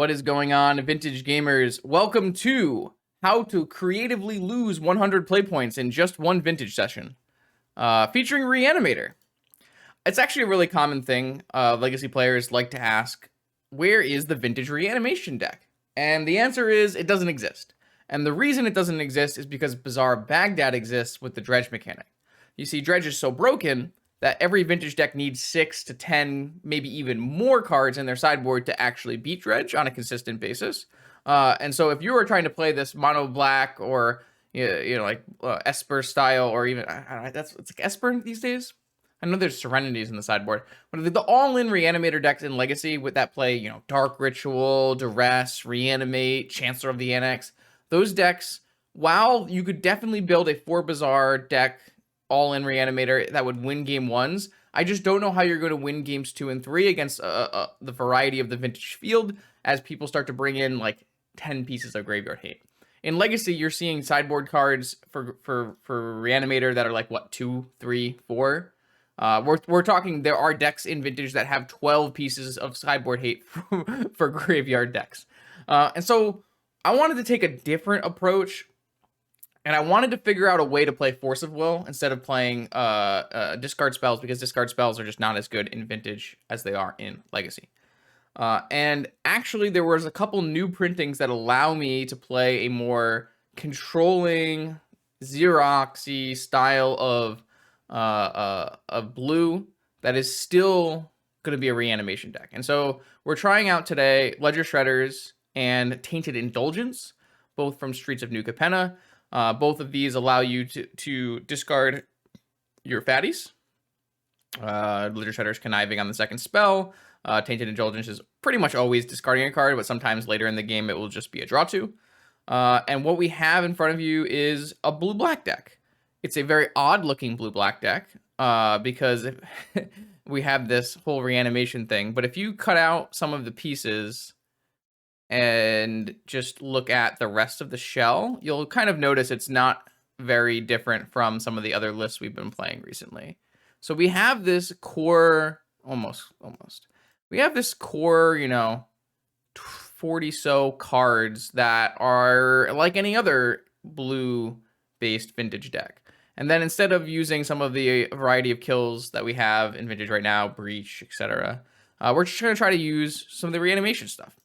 What is going on, vintage gamers? Welcome to how to creatively lose 100 play points in just one vintage session, featuring Reanimator. It's actually a really common thing. Legacy players like to ask, where is the vintage reanimation deck? And the answer is, it doesn't exist. And the reason it doesn't exist is because Bizarre Baghdad exists with the dredge mechanic. You see, dredge is so broken that every vintage deck needs 6 to 10, maybe even more cards in their sideboard to actually beat dredge on a consistent basis. And so if you were trying to play this mono black or like Esper style, or even it's like Esper these days. I know there's Serenities in the sideboard, but the all-in Reanimator decks in Legacy with that play, Dark Ritual, Duress, Reanimate, Chancellor of the Annex, those decks, while you could definitely build a 4 Bizarre deck all-in Reanimator that would win game 1s, I just don't know how you're going to win games 2 and 3 against the variety of the vintage field as people start to bring in like 10 pieces of Graveyard Hate. In Legacy, you're seeing sideboard cards for Reanimator that are like, what, 2, 3, 4? We're talking, there are decks in vintage that have 12 pieces of sideboard hate for graveyard decks. And so I wanted to take a different approach, and I wanted to figure out a way to play Force of Will instead of playing discard spells, because discard spells are just not as good in vintage as they are in Legacy. And actually, there was a couple new printings that allow me to play a more controlling, Xeroxy style of blue that is still going to be a reanimation deck. And so we're trying out today Ledger Shredders and Tainted Indulgence, both from Streets of New Capenna. Both of these allow you to discard your fatties. Ledger Shredders conniving on the second spell. Tainted Indulgence is pretty much always discarding a card, but sometimes later in the game it will just be a draw 2. And what we have in front of you is a blue-black deck. It's a very odd-looking blue-black deck because we have this whole reanimation thing. But if you cut out some of the pieces and just look at the rest of the shell, you'll kind of notice it's not very different from some of the other lists we've been playing recently. So we have this core, almost. We have this core, 40-so cards that are like any other blue-based vintage deck. And then instead of using some of the variety of kills that we have in vintage right now, Breach, etc., we're just going to try to use some of the reanimation stuff.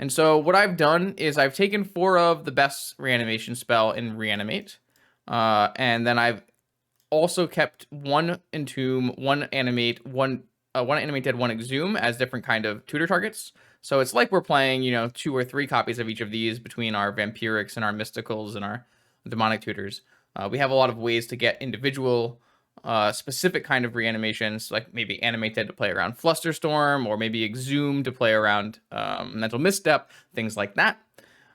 And so what I've done is I've taken 4 of the best reanimation spell in Reanimate, and then I've also kept 1 Entomb, 1 Animate, 1 Animate Dead, 1 Exhume as different kind of tutor targets. So it's like we're playing, 2 or 3 copies of each of these between our Vampirics and our Mysticals and our Demonic Tutors. We have a lot of ways to get individual specific kind of reanimations, like maybe Animated to play around Flusterstorm, or maybe Exhume to play around Mental Misstep, things like that.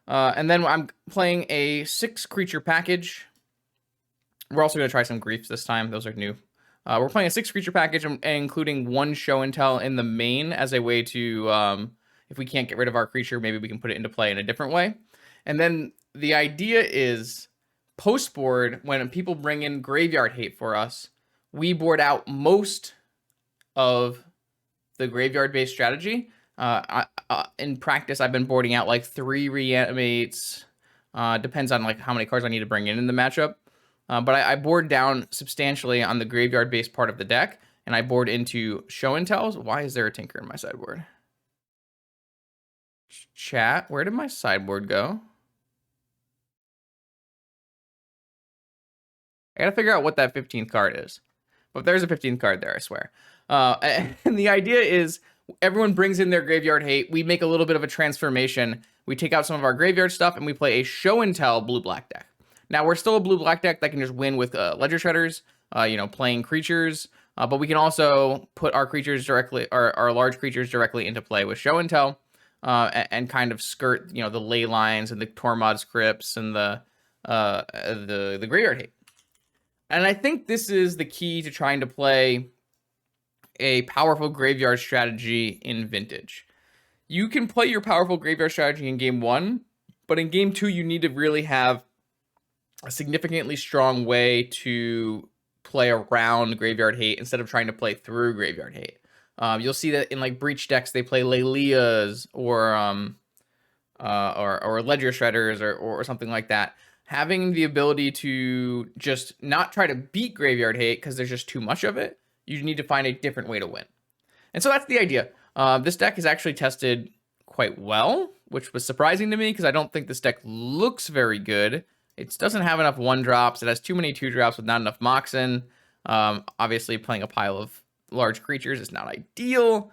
And then I'm playing a 6 creature package. We're also going to try some Griefs this time. Those are new. We're playing a 6 creature package and including 1 show and tell in the main as a way to, if we can't get rid of our creature, maybe we can put it into play in a different way. And then the idea is, post-board, when people bring in graveyard hate for us, we board out most of the graveyard-based strategy. In practice, I've been boarding out like 3 reanimates. Depends on like how many cards I need to bring in the matchup. But I board down substantially on the graveyard-based part of the deck, and I board into show and tells. Why is there a Tinker in my sideboard? Chat, where did my sideboard go? I gotta figure out what that 15th card is. But there's a 15th card there, I swear. And the idea is everyone brings in their graveyard hate. We make a little bit of a transformation. We take out some of our graveyard stuff, and we play a show and tell blue-black deck. Now, we're still a blue-black deck that can just win with Ledger Shredders, playing creatures. But we can also put our creatures directly, our large creatures directly into play with show and tell, and kind of skirt, the ley lines and the Tormod scripts and the graveyard hate. And I think this is the key to trying to play a powerful graveyard strategy in vintage. You can play your powerful graveyard strategy in game 1, but in game 2, you need to really have a significantly strong way to play around graveyard hate instead of trying to play through graveyard hate. You'll see that in like Breach decks, they play Lelias or or ledger shredders or something like that. Having the ability to just not try to beat graveyard hate because there's just too much of it. You need to find a different way to win. And so that's the idea. This deck is actually tested quite well, which was surprising to me because I don't think this deck looks very good. It doesn't have enough 1-drops. It has too many 2-drops with not enough Moxen. Obviously, playing a pile of large creatures is not ideal.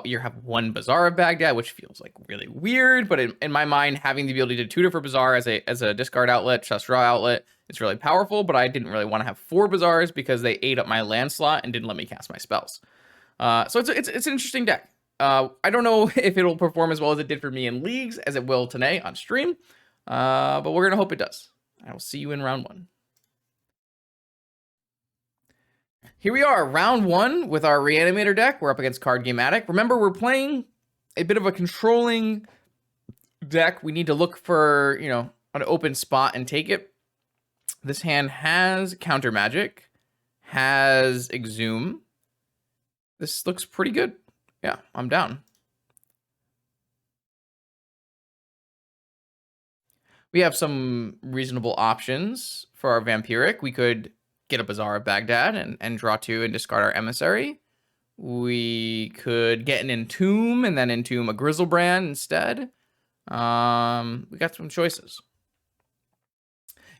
You have 1 Bazaar of Baghdad, which feels like really weird, but in my mind, having the ability to tutor for Bazaar as a discard outlet, just draw outlet, is really powerful, but I didn't really want to have 4 Bazaars because they ate up my land slot and didn't let me cast my spells. So it's an interesting deck. I don't know if it'll perform as well as it did for me in leagues as it will today on stream, but we're going to hope it does. I will see you in round 1. Here we are, round 1 with our Reanimator deck. We're up against Card Game Addict. Remember, we're playing a bit of a controlling deck. We need to look for, you know, an open spot and take it. This hand has Counter Magic, has Exhume. This looks pretty good. Yeah, I'm down. We have some reasonable options for our Vampiric. We could get a Bazaar of Baghdad and draw 2 and discard our Emissary. We could get an Entomb and then Entomb a Grizzlebrand instead. We got some choices.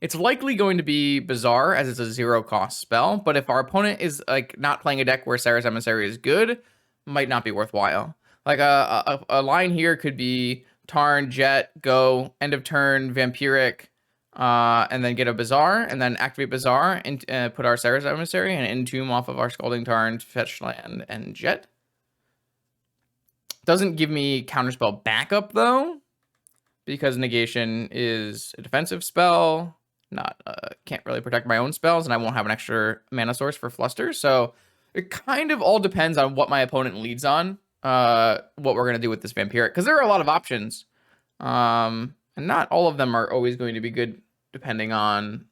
It's likely going to be Bazaar as it's a 0-cost spell, but if our opponent is like not playing a deck where Sarah's Emissary is good, might not be worthwhile. Like a line here could be Tarn, Jet, go, end of turn, Vampiric, and then get a Bazaar, and then activate Bazaar and put our Sarah's Emissary and Entomb off of our Scalding Tarn, fetch land, and Jet. Doesn't give me counterspell backup though, because negation is a defensive spell. Not can't really protect my own spells, and I won't have an extra mana source for Fluster. So it kind of all depends on what my opponent leads on, what we're gonna do with this Vampiric, because there are a lot of options, and not all of them are always going to be good depending on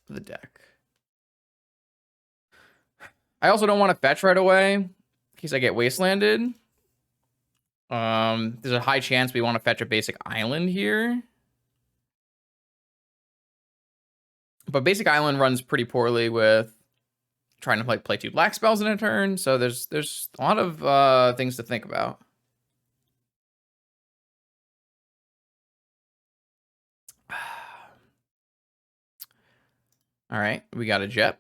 the deck. I also don't want to fetch right away in case I get wastelanded. There's a high chance we want to fetch a basic island here. But basic island runs pretty poorly with trying to play 2 black spells in a turn. So there's a lot of things to think about. All right, we got a Jet.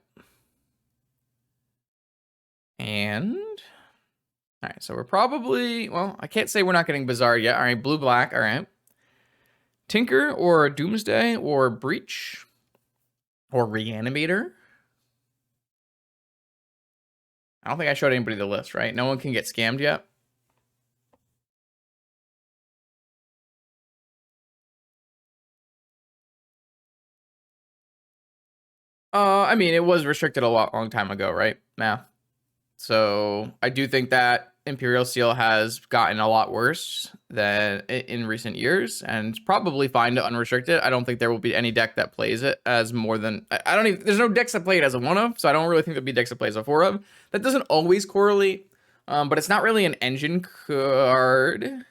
And all right, so we're probably, well, I can't say we're not getting Bazaar yet. All right, blue-black, all right. Tinker or Doomsday or Breach or Reanimator. I don't think I showed anybody the list, right? No one can get scammed yet. I mean, it was restricted a long time ago, right? Math. So I do think that Imperial Seal has gotten a lot worse than in recent years, and it's probably fine to unrestrict it. I don't think there will be any deck that plays it as more than, I don't even, there's no decks that play it as a 1-of, so I don't really think there'll be decks that plays a 4-of. That doesn't always correlate, but it's not really an engine card.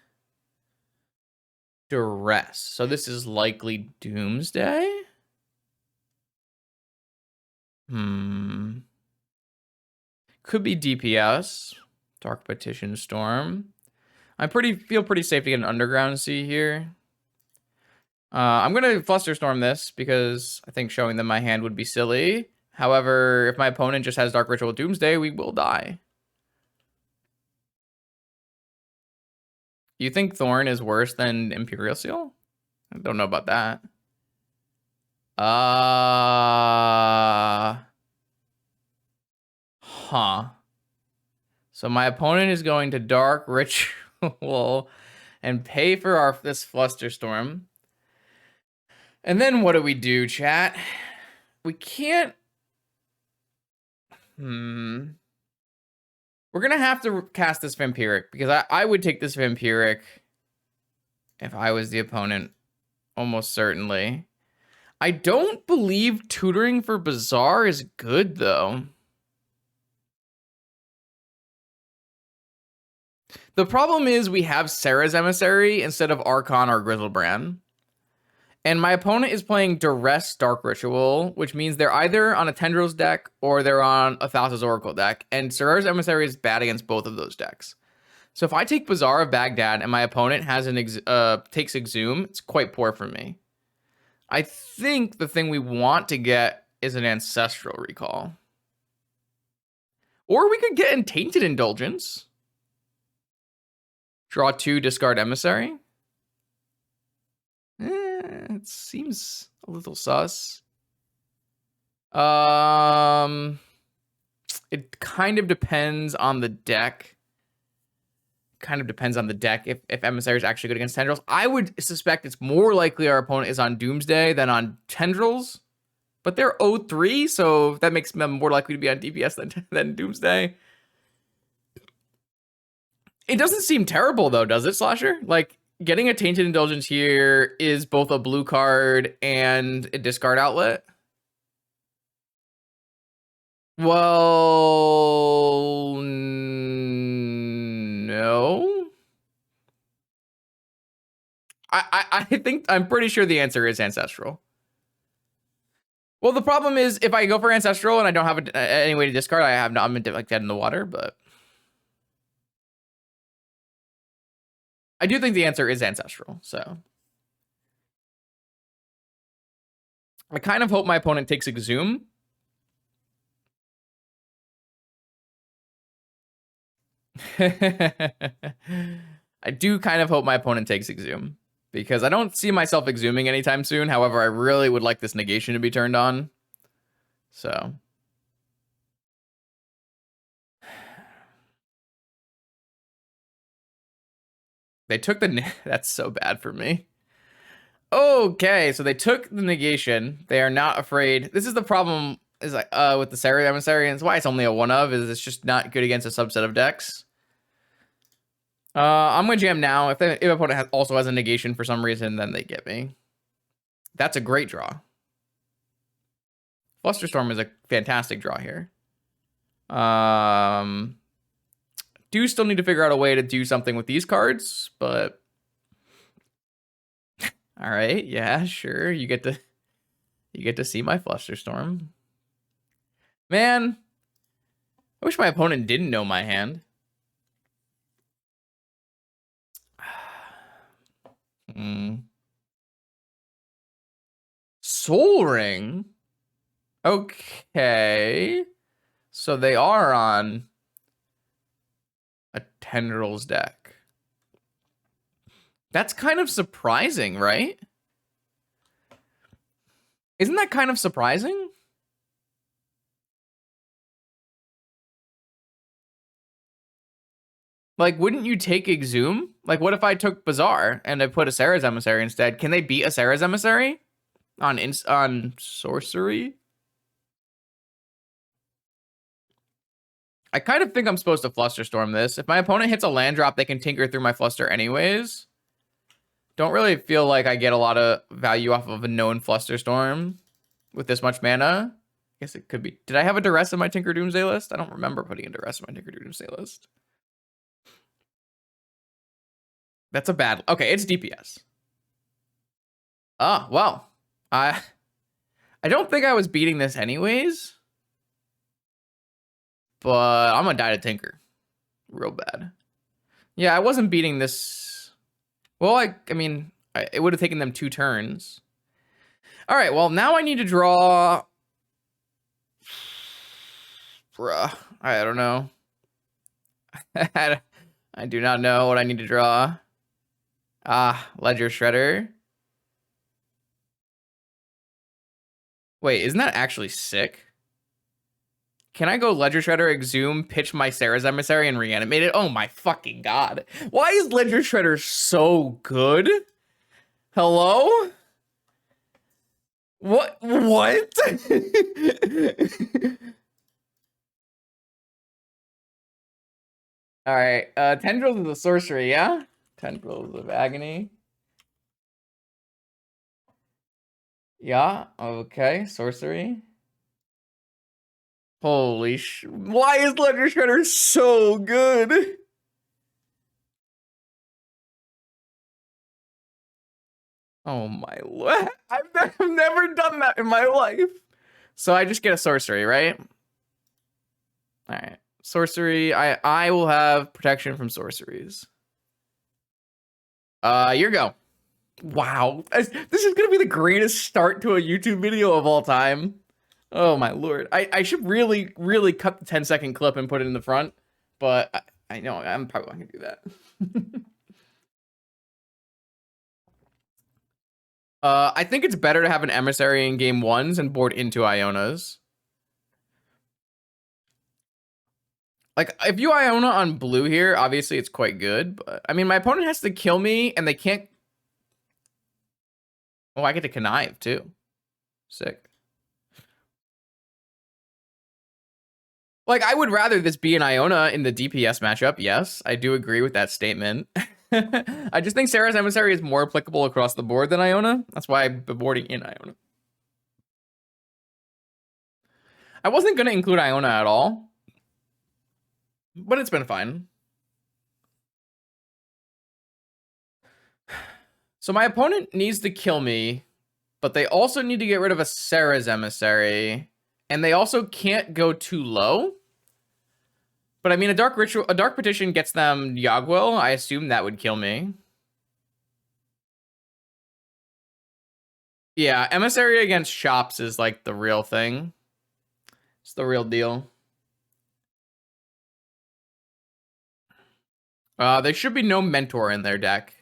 Duress. So this is likely Doomsday. Could be DPS. Dark Petition Storm. I feel pretty safe to get an Underground Sea here. I'm gonna Flusterstorm this because I think showing them my hand would be silly. However, if my opponent just has Dark Ritual Doomsday, we will die. You think Thorn is worse than Imperial Seal? I don't know about that. Huh. So my opponent is going to Dark Ritual and pay for this Flusterstorm. And then what do we do, chat? We can't... We're going to have to cast this Vampiric, because I would take this Vampiric if I was the opponent, almost certainly. I don't believe tutoring for Bazaar is good, though. The problem is we have Sarah's Emissary instead of Archon or Grizzlebrand. And my opponent is playing Duress Dark Ritual, which means they're either on a Tendrils deck or they're on a Thassa's Oracle deck. And Sarah's Emissary is bad against both of those decks. So if I take Bazaar of Baghdad and my opponent has takes Exhume, it's quite poor for me. I think the thing we want to get is an Ancestral Recall. Or we could get an Tainted Indulgence. Draw 2, discard Emissary. It seems a little sus. It kind of depends on the deck. If Emissary is actually good against Tendrils. I would suspect it's more likely our opponent is on Doomsday than on Tendrils. But they're 0-3, so that makes them more likely to be on DPS than Doomsday. It doesn't seem terrible, though, does it, Slasher? Like, getting a Tainted Indulgence here is both a blue card and a discard outlet. Well, no. I'm pretty sure the answer is Ancestral. Well, the problem is if I go for Ancestral and I don't have any way to discard, I'm like dead in the water, but I do think the answer is Ancestral, so I kind of hope my opponent takes Exhume. I do kind of hope my opponent takes Exhume, because I don't see myself exhuming anytime soon. However, I really would like this negation to be turned on. So they took the... That's so bad for me. Okay, so they took the negation. They are not afraid. This is the problem is like with the Sarah Emissary, and it's why it's only a 1-of, is it's just not good against a subset of decks. I'm gonna jam now. If my opponent also has a negation for some reason, then they get me. That's a great draw. Flusterstorm is a fantastic draw here. Do still need to figure out a way to do something with these cards, but all right, yeah, sure. You get to see my Flusterstorm. Man, I wish my opponent didn't know my hand. Soul Ring? Okay. So they are on a Tendrils deck. That's kind of surprising, right? Isn't that kind of surprising? Like, wouldn't you take Exhume? Like, what if I took Bazaar and I put a Sarah's Emissary instead? Can they beat a Sarah's Emissary on sorcery? I kind of think I'm supposed to Flusterstorm this. If my opponent hits a land drop, they can tinker through my Fluster anyways. Don't really feel like I get a lot of value off of a known Flusterstorm with this much mana. I guess it could be. Did I have a Duress in my Tinker Doomsday list? I don't remember putting a Duress in my Tinker Doomsday list. That's a bad... Okay, it's DPS. Oh, well. I don't think I was beating this anyways. But I'm gonna die to Tinker. Real bad. Yeah, I wasn't beating this... Well, I mean, it would have taken them 2 turns. All right, well, now I need to draw... Bruh, I don't know. I do not know what I need to draw. Ledger Shredder. Wait, isn't that actually sick? Can I go Ledger Shredder, Exhume, pitch my Sarah's Emissary, and reanimate it? Oh my fucking god. Why is Ledger Shredder so good? Hello? What? Alright, Tendrils is a sorcery, yeah? Tendrils of Agony. Yeah, okay, sorcery. Holy sh... Why is Ledger Shredder so good? Oh my lord. I've never done that in my life. So I just get a sorcery, right? All right. Sorcery. I will have protection from sorceries. Your go. Wow. This is going to be the greatest start to a YouTube video of all time. Oh my lord. I should really, really cut the 10-second clip and put it in the front. But I know I'm probably not going to do that. I think it's better to have an emissary in game ones and board into Ionas. Like, if you Iona on blue here, obviously it's quite good. But I mean, my opponent has to kill me, and they can't. Oh, I get to connive too. Sick. Like, I would rather this be an Iona in the DPS matchup. Yes, I do agree with that statement. I just think Sarah's Emissary is more applicable across the board than Iona. That's why I'm boarding in Iona. I wasn't going to include Iona at all, but it's been fine. So my opponent needs to kill me, but they also need to get rid of a Sarah's Emissary, and they also can't go too low. But I mean, a Dark Petition gets them Yagwell. I assume that would kill me. Yeah, Emissary against Shops is like the real thing. It's the real deal. There should be no Mentor in their deck.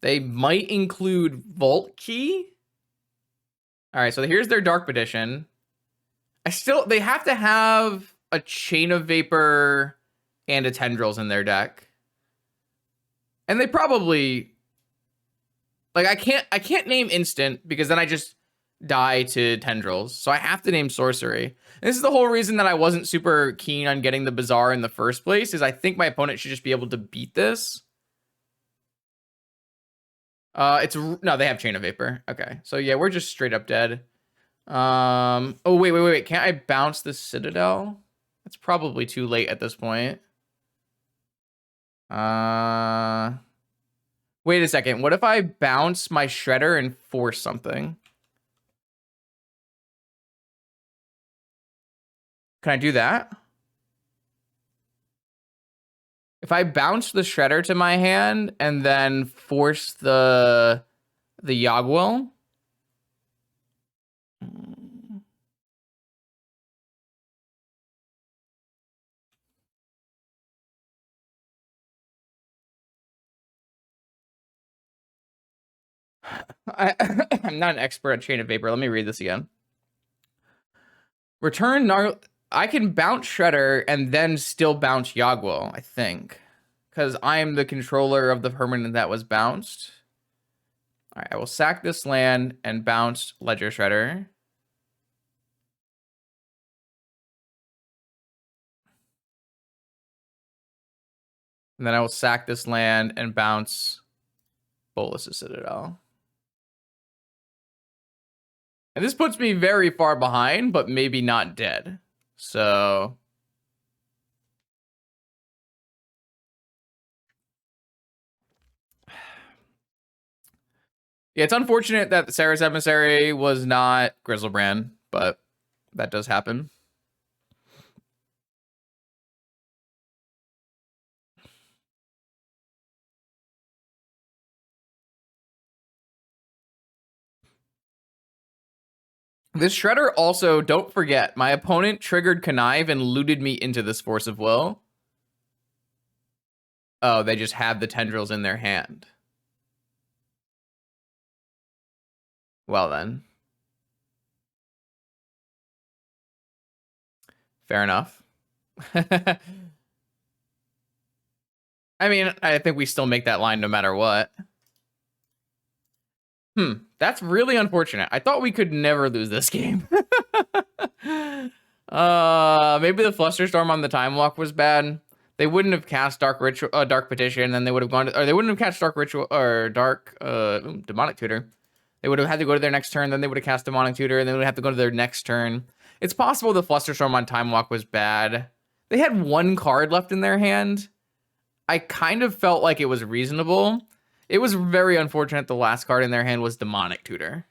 They might include Vault Key. All right, so here's their Dark Petition. They have to have a Chain of Vapor and a Tendrils in their deck. And they probably, like, I can't name instant because then I just die to Tendrils. So I have to name sorcery. And this is the whole reason that I wasn't super keen on getting the Bazaar in the first place, is I think my opponent should just be able to beat this. No, they have Chain of Vapor. Okay, so yeah, we're just straight up dead. Oh, wait. Can't I bounce the Citadel? That's probably too late at this point. Wait a second. What if I bounce my Shredder and force something? Can I do that? If I bounce the Shredder to my hand and then force the Yagwell. I'm not an expert at Chain of Vapor. Let me read this again. Return I can bounce Shredder and then still bounce Yagwell, I think. Because I'm the controller of the permanent that was bounced. All right, I will sack this land and bounce Ledger Shredder. And then I will sack this land and bounce Bolus's Citadel. And this puts me very far behind, but maybe not dead. So yeah, it's unfortunate that Sarah's Emissary was not Grizzlebrand, but that does happen. This Shredder also, don't forget, my opponent triggered Connive and looted me into this Force of Will. Oh, they just have the Tendrils in their hand. Well then. Fair enough. I mean, I think we still make that line no matter what. That's really unfortunate. I thought we could never lose this game. Maybe the Flusterstorm on the Time Walk was bad. They wouldn't have cast Dark Petition, then they would have gone to, or they wouldn't have cast Dark Ritual or Demonic Tutor. They would have had to go to their next turn, then they would have cast Demonic Tutor, and then they would have to go to their next turn. It's possible the Flusterstorm on Time Walk was bad. They had one card left in their hand. I kind of felt like it was reasonable. It was very unfortunate the last card in their hand was Demonic Tutor.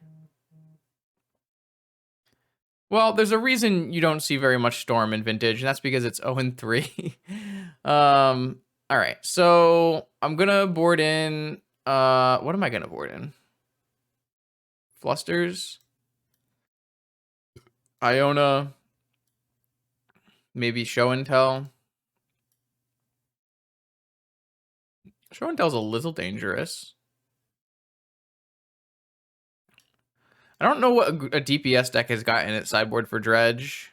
Well, there's a reason you don't see very much Storm in Vintage, and that's because it's 0-3. All right, so I'm gonna board in. What am I gonna board in? Flusters, Iona, maybe Show and Tell. Show and Tell's a little dangerous. I don't know what a DPS deck has got in its sideboard for Dredge.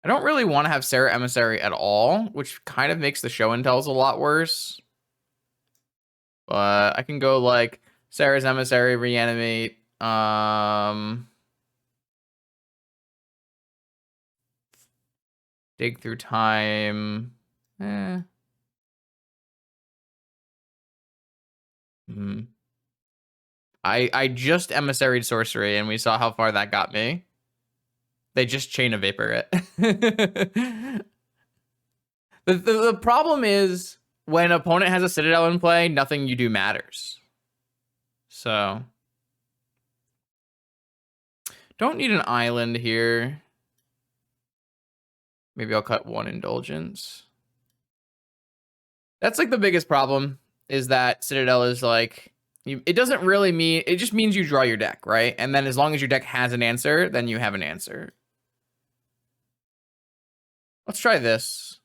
I don't really want to have Sarah Emissary at all, which kind of makes the Show and Tells a lot worse. But I can go like Sarah's Emissary, Reanimate. Dig Through Time. I just Emissaried Sorcery, and we saw how far that got me. They just Chain of Vapor it. The problem is, when an opponent has a Citadel in play, nothing you do matters. So, don't need an island here. Maybe I'll cut one Indulgence. That's like the biggest problem, is that Citadel is like, it doesn't really mean, it just means you draw your deck, right? And then as long as your deck has an answer, then you have an answer. Let's try this.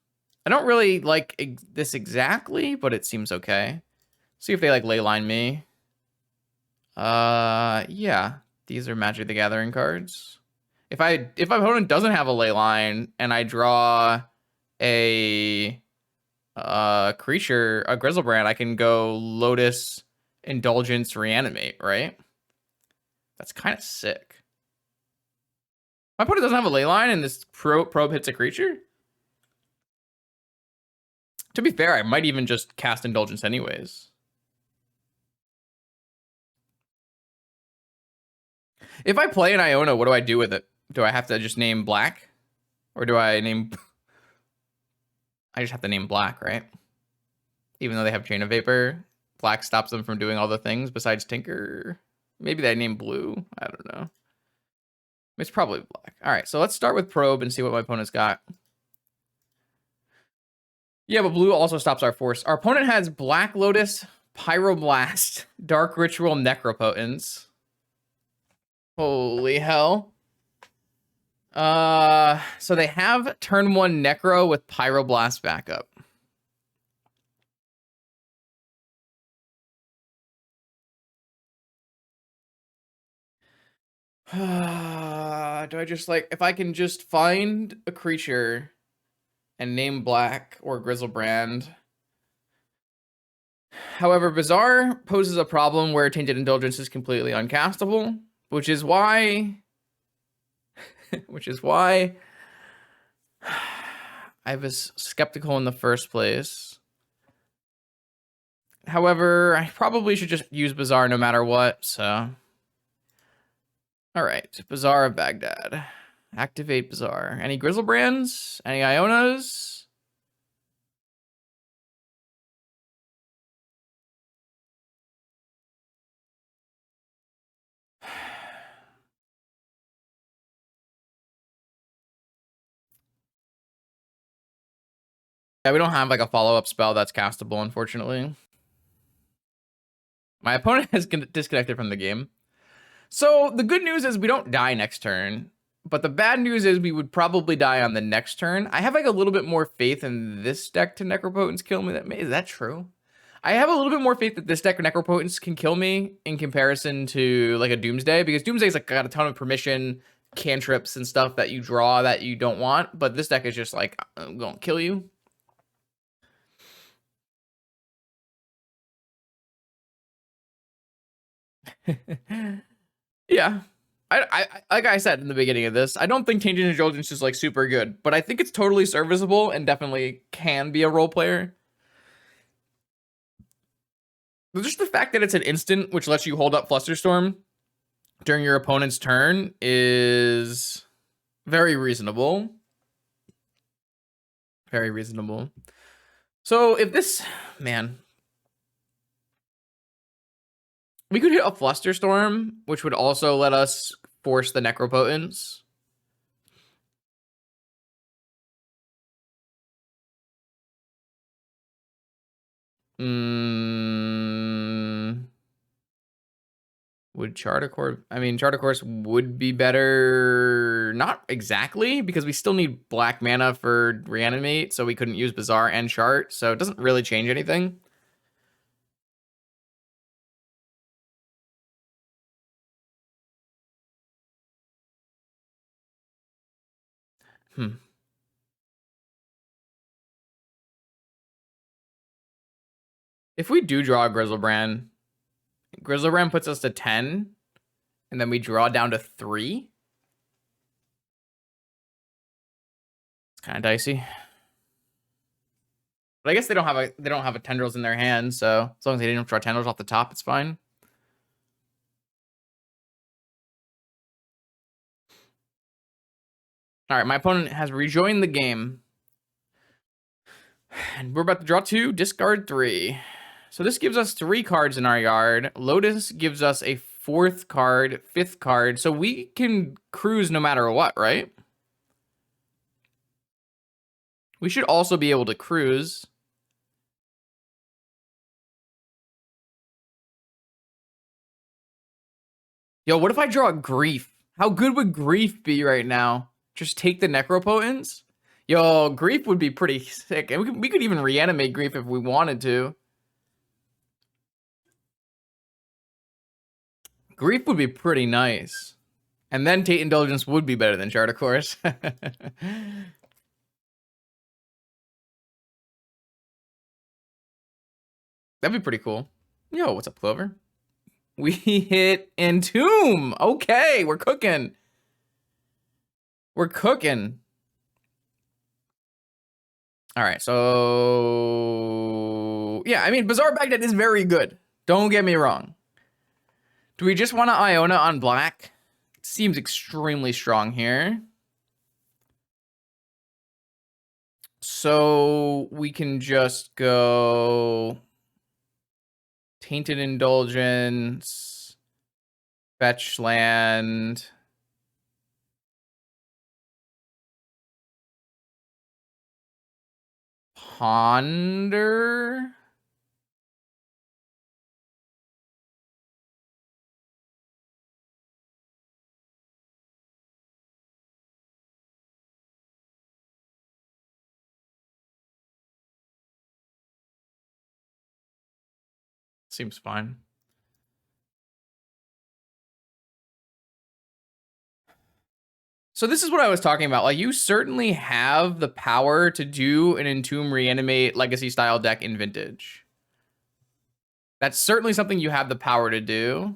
I don't really like this exactly, but it seems okay. See if they like leyline me. Yeah, these are Magic the Gathering cards. If my opponent doesn't have a leyline and I draw a creature, a Grizzlebrand, I can go Lotus, Indulgence, Reanimate, right? That's kind of sick. My opponent doesn't have a leyline and this probe hits a creature? To be fair, I might even just cast Indulgence anyways. If I play an Iona, what do I do with it? Do I have to just name black? Or do I name... I just have to name black, right? Even though they have Chain of Vapor, black stops them from doing all the things besides Tinker. Maybe they name blue. I don't know. It's probably black. All right, so let's start with Probe and see what my opponent's got. Yeah, but blue also stops our force. Our opponent has Black Lotus, Pyroblast, Dark Ritual, Necropotence. Holy hell. So they have turn 1 Necro with Pyroblast backup. Do I just like, if I can just find a creature and name black or Grizzlebrand. However, Bazaar poses a problem where Tainted Indulgence is completely uncastable, which is why I was skeptical in the first place. However, I probably should just use Bazaar no matter what, so. All right, Bazaar of Baghdad. Activate Bazaar. Any Grizzlebrands? Any Ionas? Yeah, we don't have like a follow-up spell that's castable, unfortunately. My opponent has disconnected from the game. So the good news is we don't die next turn, but the bad news is we would probably die on the next turn. I have like a little bit more faith in this deck to Necropotence kill me. Is that true? I have a little bit more faith that this deck of Necropotence can kill me in comparison to like a Doomsday, because Doomsday's like got a ton of permission, cantrips and stuff that you draw that you don't want, but this deck is just like, I'm gonna kill you. Yeah. I like I said in the beginning of this, I don't think Tainted Indulgence is like super good, but I think it's totally serviceable and definitely can be a role player. But just the fact that it's an instant which lets you hold up Flusterstorm during your opponent's turn is very reasonable. Very reasonable. So if this, man, We could hit a Flusterstorm, which would also let us force the Necropotence. Would Charter I mean, Charter Course would be better. Not exactly, because we still need black mana for Reanimate, so we couldn't use Bazaar and Chart, so it doesn't really change anything. If we do draw a Grizzlebrand puts us to 10, and then we draw down to 3. It's kind of dicey. But I guess they don't have a Tendrils in their hand, so as long as they didn't draw Tendrils off the top, it's fine. All right, my opponent has rejoined the game. And we're about to draw 2, discard 3. So this gives us 3 cards in our yard. Lotus gives us a 4th card, 5th card. So we can cruise no matter what, right? We should also be able to cruise. Yo, what if I draw Grief? How good would Grief be right now? Just take the Necropotence? Yo, Grief would be pretty sick. And we could even reanimate Grief if we wanted to. Grief would be pretty nice. And then Tate Indulgence would be better than Chart, of course. That'd be pretty cool. Yo, what's up, Clover? We hit Entomb. Okay, we're cooking. We're cooking. All right, so... yeah, I mean, Bazaar Baghdad is very good. Don't get me wrong. Do we just want to Iona on black? It seems extremely strong here. So we can just go... Tainted Indulgence, fetch land, ponder. Seems fine. So this is what I was talking about. Like, you certainly have the power to do an Entomb Reanimate Legacy style deck in Vintage. That's certainly something you have the power to do.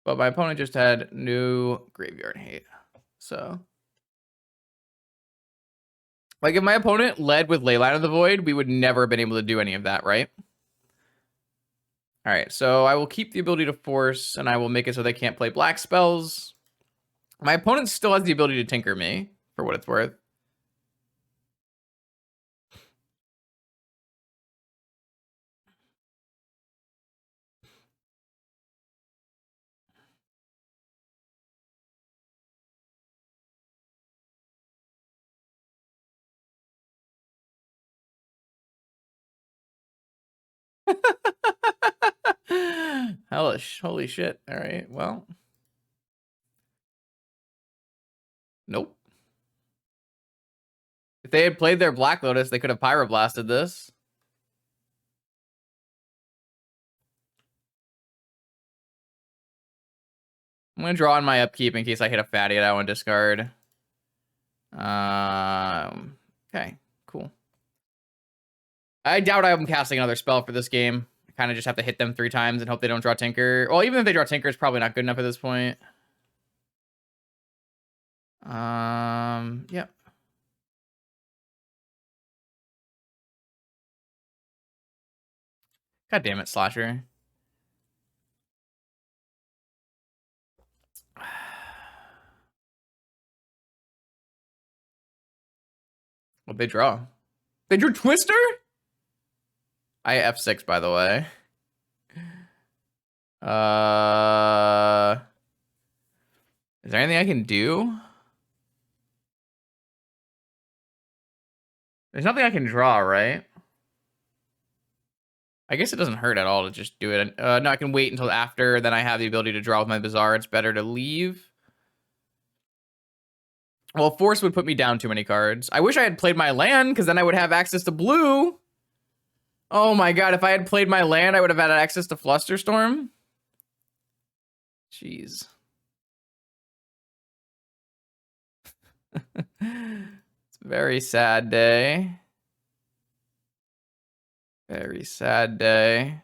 But my opponent just had new Graveyard Hate. So, like, if my opponent led with Leyline of the Void, we would never have been able to do any of that, right? All right, so I will keep the ability to force, and I will make it so they can't play black spells. My opponent still has the ability to tinker me, for what it's worth. Hellish, holy shit. All right, well. Nope. If they had played their Black Lotus, they could have Pyroblasted this. I'm going to draw on my upkeep in case I hit a fatty that I want to discard. Okay, cool. I doubt I'm casting another spell for this game. I kind of just have to hit them 3 times and hope they don't draw Tinker. Well, even if they draw Tinker, it's probably not good enough at this point. Yep. God damn it, Slasher. What'd they draw? They drew Twister? I F6, by the way. Is there anything I can do? There's nothing I can draw, right? I guess it doesn't hurt at all to just do it. No, I can wait until after. Then I have the ability to draw with my Bazaar. It's better to leave. Well, Force would put me down too many cards. I wish I had played my land, because then I would have access to blue. Oh my god, if I had played my land, I would have had access to Flusterstorm. Jeez. It's a very sad day. Very sad day.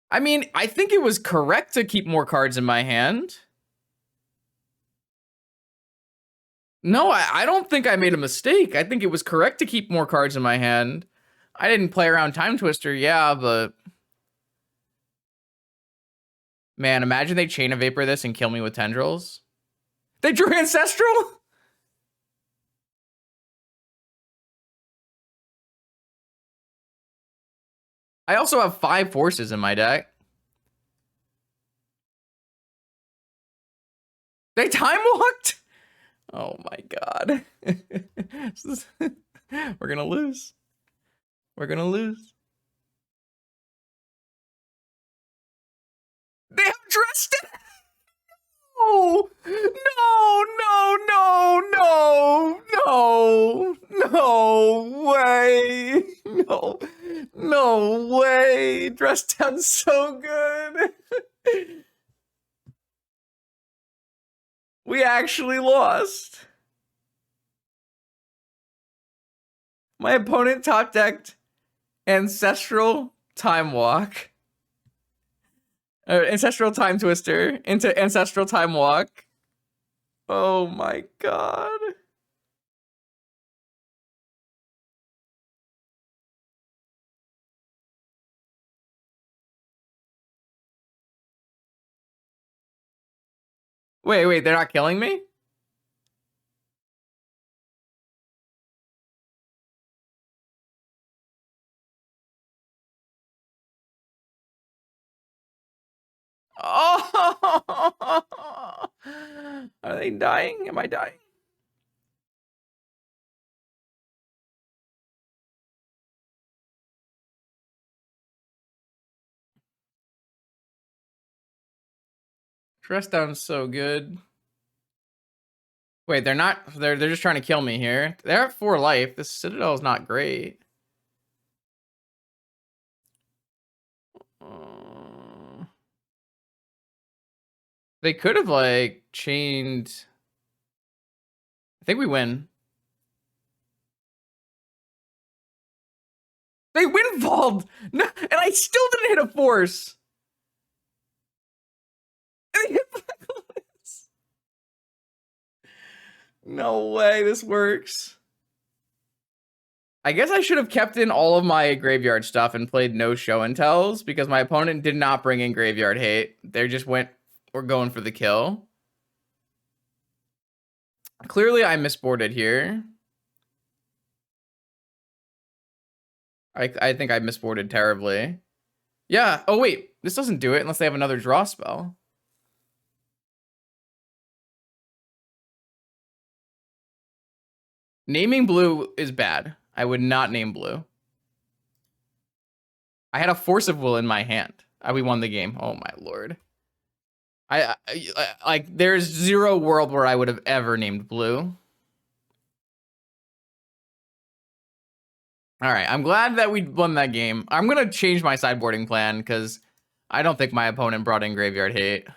I mean, I think it was correct to keep more cards in my hand. No, I don't think I made a mistake. I think it was correct to keep more cards in my hand. I didn't play around Time Twister, yeah, but... Man, imagine they Chain of Vapor this and kill me with Tendrils. They drew Ancestral? I also have 5 Forces in my deck. They Time Walked? Oh my god. We're gonna lose. We're gonna lose. They have dressed it. No, no, no, no, no, no way. No, no way. Dress down so good. We actually lost. My opponent top decked Ancestral Time Walk. Ancestral Time Twister into Ancestral Time Walk. Oh my god. Wait, they're not killing me? Oh! Are they dying? Am I dying? Dress down's so good. Wait, they're not. They're just trying to kill me here. They're at 4 life. This Citadel is not great. They could have like chained. I think we win. They windfalled, no, and I still didn't hit a Force. No way this works. I guess I should have kept in all of my graveyard stuff and played no show and tells, because my opponent did not bring in graveyard hate. They just we're going for the kill. Clearly I misboarded here. I think I misboarded terribly. Yeah, oh wait, this doesn't do it unless they have another draw spell. Naming blue is bad. I would not name blue. I had a Force of Will in my hand. We won the game. Oh my lord. I like, there's zero world where I would have ever named blue. All right, I'm glad that we won that game. I'm gonna change my sideboarding plan because I don't think my opponent brought in graveyard hate.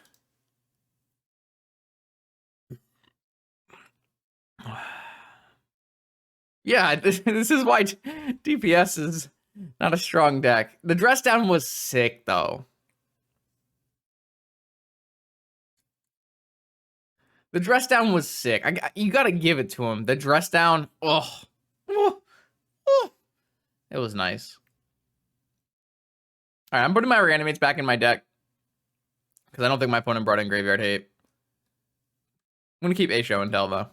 Yeah, this is why DPS is not a strong deck. The dress down was sick though. The dress down was sick. You gotta give it to him. The dress down, oh, it was nice. All right, I'm putting my Reanimates back in my deck because I don't think my opponent brought in graveyard hate. I'm gonna keep A show and tell though.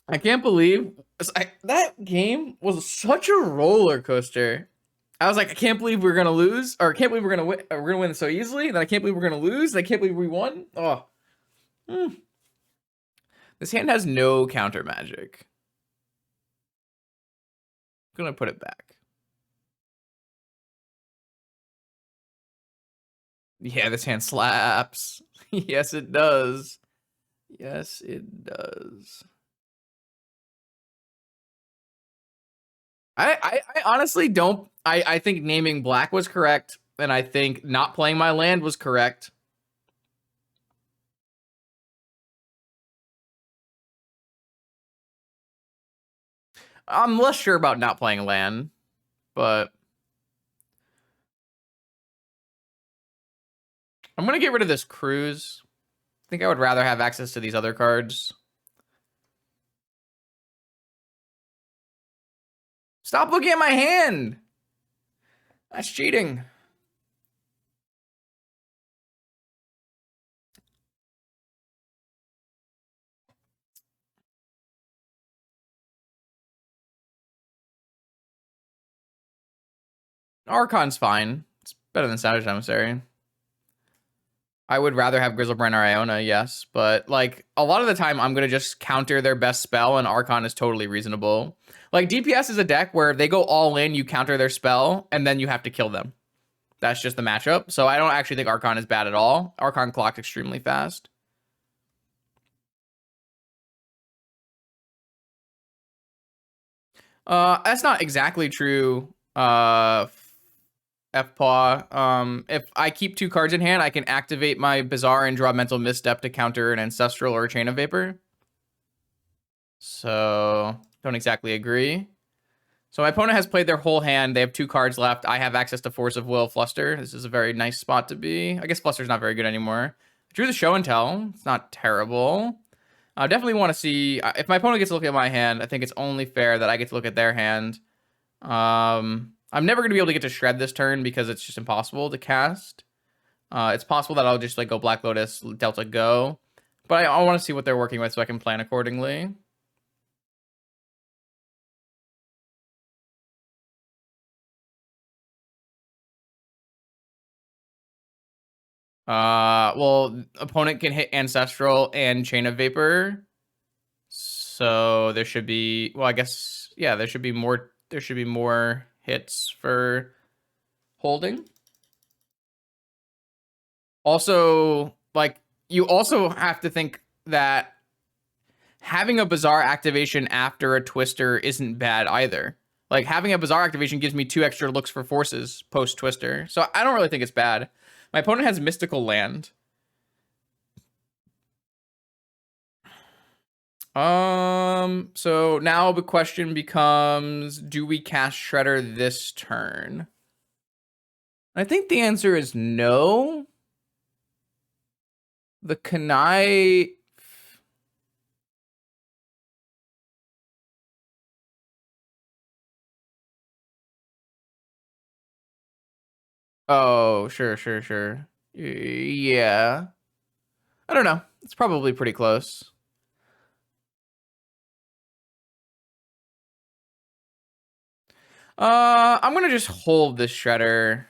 I can't believe that game was such a roller coaster. I was like, I can't believe we're gonna lose, or I can't believe we're gonna win. We're gonna win so easily. Then I can't believe we're gonna lose. And I can't believe we won. Oh, this hand has no counter magic. I'm gonna put it back. Yeah, this hand slaps. Yes, it does. Yes, it does. I honestly don't. I think naming black was correct, and I think not playing my land was correct. I'm less sure about not playing land, but I'm gonna get rid of this cruise. I think I would rather have access to these other cards. Stop looking at my hand. That's cheating. Archon's fine. It's better than Savage Emissary. I would rather have Grizzlebrand or Iona, yes, but like a lot of the time I'm gonna just counter their best spell, and Archon is totally reasonable. Like DPS is a deck where if they go all in, you counter their spell, and then you have to kill them. That's just the matchup. So I don't actually think Archon is bad at all. Archon clocked extremely fast. That's not exactly true. F-Paw. If I keep 2 cards in hand, I can activate my Bazaar and draw Mental Misstep to counter an Ancestral or a Chain of Vapor. So, don't exactly agree. So my opponent has played their whole hand. They have 2 cards left. I have access to Force of Will, Fluster. This is a very nice spot to be. I guess Fluster's not very good anymore. I drew the Show and Tell. It's not terrible. I definitely want to see... If my opponent gets to look at my hand, I think it's only fair that I get to look at their hand. I'm never going to be able to get to Shred this turn because it's just impossible to cast. It's possible that I'll just like go Black Lotus, Delta, go. But I want to see what they're working with so I can plan accordingly. Well, opponent can hit Ancestral and Chain of Vapor. So there should be, well, I guess, yeah, there should be more hits for holding. Also, like, you also have to think that having a Bazaar activation after a Twister isn't bad either. Like, having a Bazaar activation gives me 2 extra looks for forces post-Twister. So I don't really think it's bad. My opponent has Mystical Land. So now the question becomes, do we cast Shredder this turn? I think the answer is no. The Kanai... Oh, sure. Yeah. I don't know. It's probably pretty close. I'm gonna just hold this Shredder.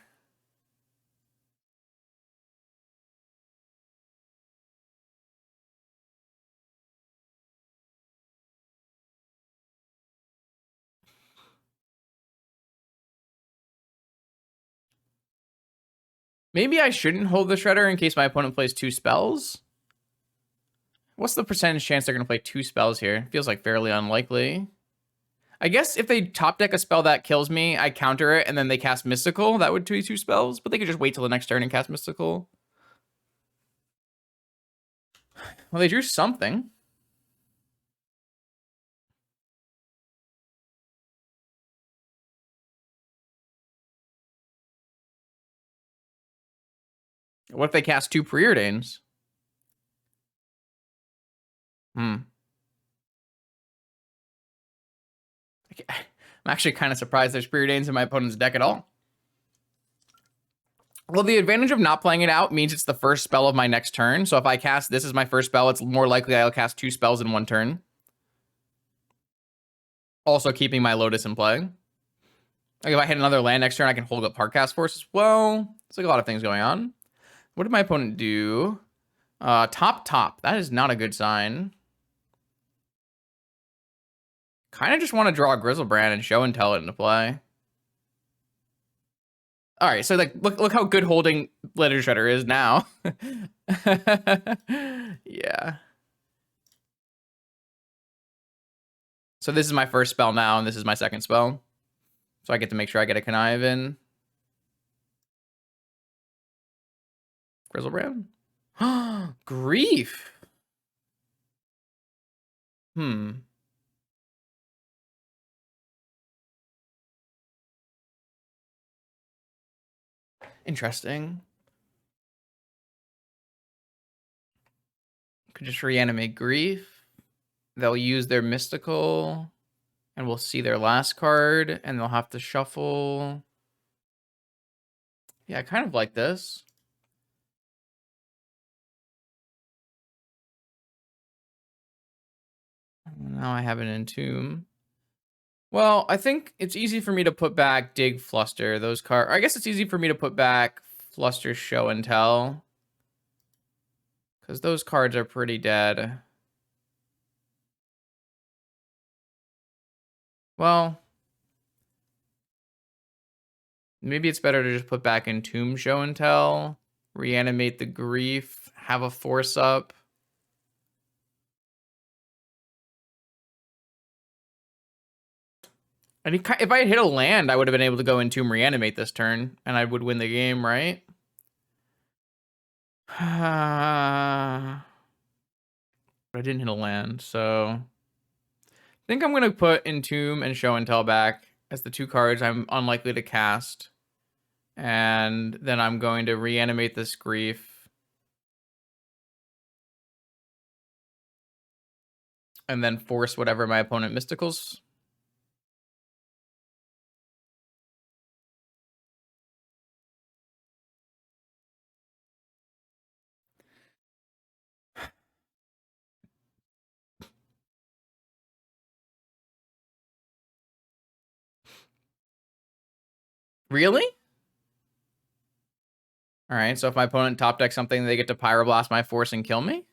Maybe I shouldn't hold the Shredder in case my opponent plays 2 spells. What's the percentage chance they're gonna play 2 spells here? Feels like fairly unlikely. I guess if they top deck a spell that kills me, I counter it, and then they cast Mystical. That would be 2 spells, but they could just wait till the next turn and cast Mystical. Well, they drew something. What if they cast 2 Preordains? I'm actually kind of surprised there's Preordains in my opponent's deck at all. Well, the advantage of not playing it out means it's the first spell of my next turn. So if I cast this as my first spell, it's more likely I'll cast 2 spells in 1 turn. Also keeping my Lotus in play. Like if I hit another land next turn, I can hold up Hardcast Force as well. It's like a lot of things going on. What did my opponent do? Top. That is not a good sign. Kind of just want to draw a Grizzlebrand and show and tell it into play. All right, so like look how good holding Litter Shredder is now. Yeah. So this is my first spell now, and this is my second spell. So I get to make sure I get a Connive in. Grizzlebrand? Grief. Interesting. Could just reanimate Grief. They'll use their Mystical, and we'll see their last card, and they'll have to shuffle. Yeah, I kind of like this. Now I have an Entomb. Well, I think it's easy for me to put back Dig, Fluster, those cards. I guess it's easy for me to put back Fluster, Show, and Tell. Because those cards are pretty dead. Well, maybe it's better to just put back Entomb, Show, and Tell. Reanimate the Grief. Have a Force up. And if I had hit a land, I would have been able to go Entomb, Reanimate this turn, and I would win the game, right? But I didn't hit a land, so I think I'm going to put Entomb and Show and Tell back as the two cards I'm unlikely to cast. And then I'm going to reanimate this Grief. And then force whatever my opponent Mysticals. Really? All right, so if my opponent top decks something, they get to Pyroblast my Force and kill me?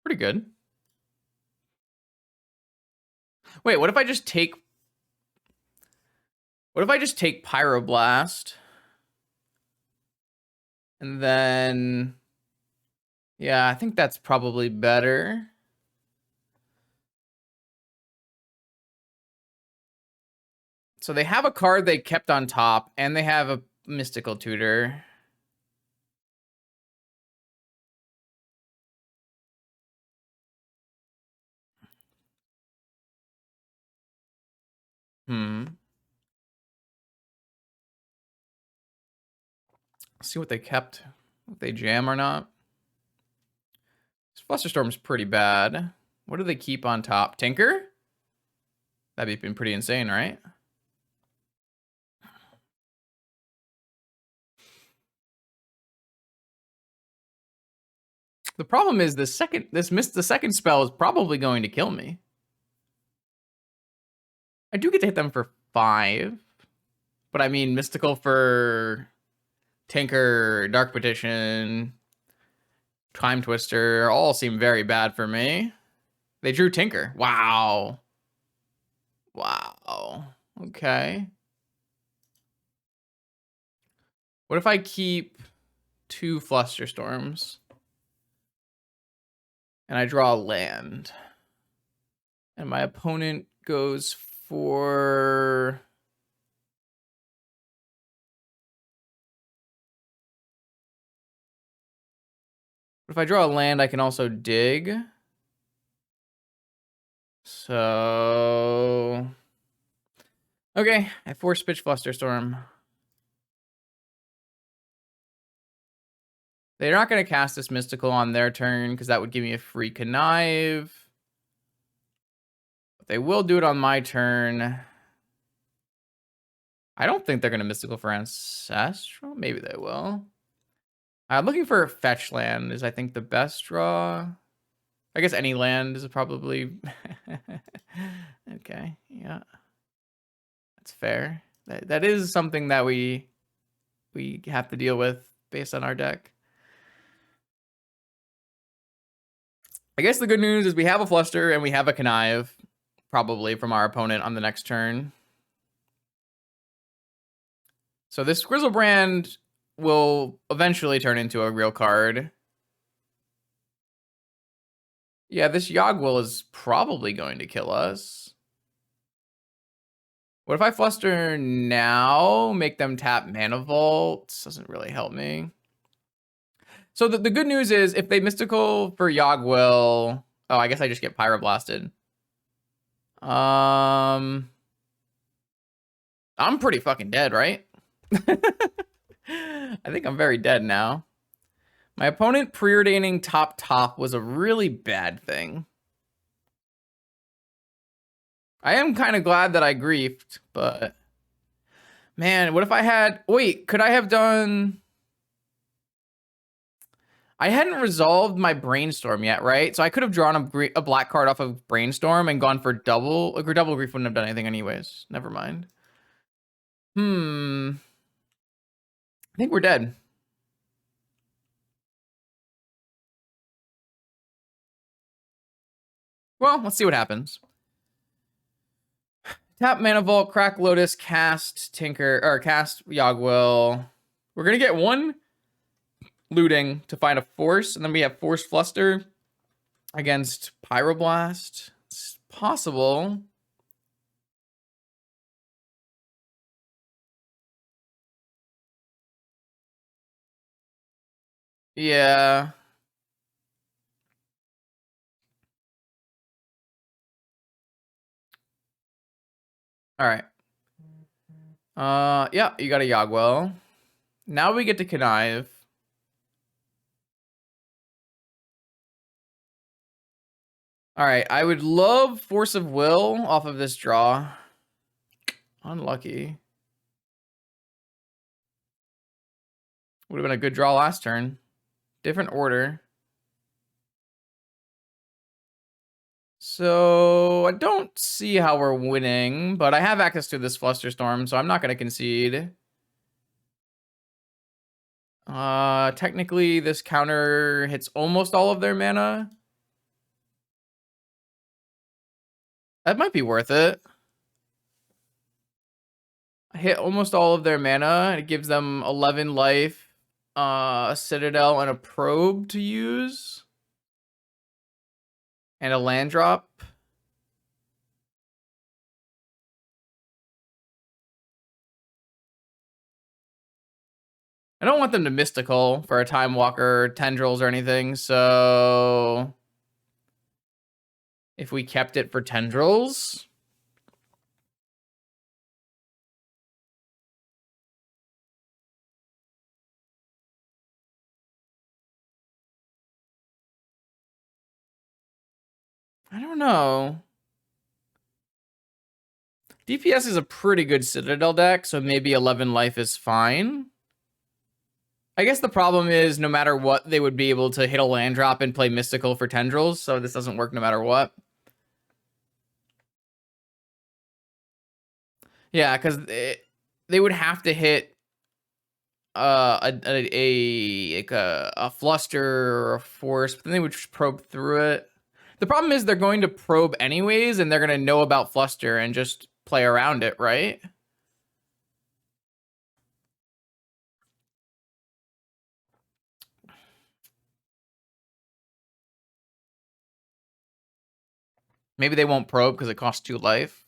Pretty good. Wait, what if I just take... What if I just take Pyroblast? And then... Yeah, I think that's probably better. So they have a card they kept on top, and they have a Mystical Tutor. Let's see what they kept. If they jam or not. This Flusterstorm's pretty bad. What do they keep on top? Tinker? That'd be pretty insane, right? The problem is the second spell is probably going to kill me. I do get to hit them for 5. But I mean, Mystical for Tinker, Dark Petition, Time Twister all seem very bad for me. They drew Tinker. Wow. Wow. Okay. What if I keep 2 Flusterstorms? And I draw a land. And my opponent goes for... If I draw a land, I can also dig. So... Okay, I force pitch Flusterstorm. They're not going to cast this Mystical on their turn, because that would give me a free Connive. But they will do it on my turn. I don't think they're going to Mystical for Ancestral. Maybe they will. I'm looking for a fetch land is, I think, the best draw. I guess any land is probably... Okay, yeah. That's fair. That is something that we have to deal with based on our deck. I guess the good news is we have a Fluster and we have a Connive, probably, from our opponent on the next turn. So this Grizzlebrand will eventually turn into a real card. Yeah, this Yogwill is probably going to kill us. What if I Fluster now, make them tap Mana Vault? Doesn't really help me. So the good news is if they Mystical for Yogwill... Oh, I guess I just get Pyroblasted. I'm pretty fucking dead, right? I think I'm very dead now. My opponent preordaining top was a really bad thing. I am kind of glad that I griefed, but... Man, what if I had... Wait, could I have done... I hadn't resolved my Brainstorm yet, right? So I could have drawn a black card off of Brainstorm and gone for double... Like, double grief wouldn't have done anything anyways. Never mind. I think we're dead. Well, let's see what happens. Tap Mana Vault, crack Lotus, cast Tinker, or cast Yogwill. We're gonna get one looting to find a Force, and then we have Force Fluster against Pyroblast. It's possible. Yeah. All right. Yeah, you got a Yogwill. Now we get to Connive. All right, I would love Force of Will off of this draw. Unlucky. Would have been a good draw last turn. Different order. So I don't see how we're winning, but I have access to this Flusterstorm, so I'm not going to concede. Technically, this counter hits almost all of their mana. That might be worth it. I hit almost all of their mana. It gives them 11 life, a Citadel, and a Probe to use. And a land drop. I don't want them to Mystical for a Time Walker, Tendrils, or anything, so... If we kept it for Tendrils... I don't know. DPS is a pretty good Citadel deck, so maybe 11 life is fine. I guess the problem is no matter what, they would be able to hit a land drop and play Mystical for Tendrils, so this doesn't work no matter what. Yeah, because they would have to hit a Fluster or a Force, but then they would just probe through it. The problem is they're going to probe anyways, and they're going to know about Fluster and just play around it, right? Maybe they won't probe because it costs 2 life.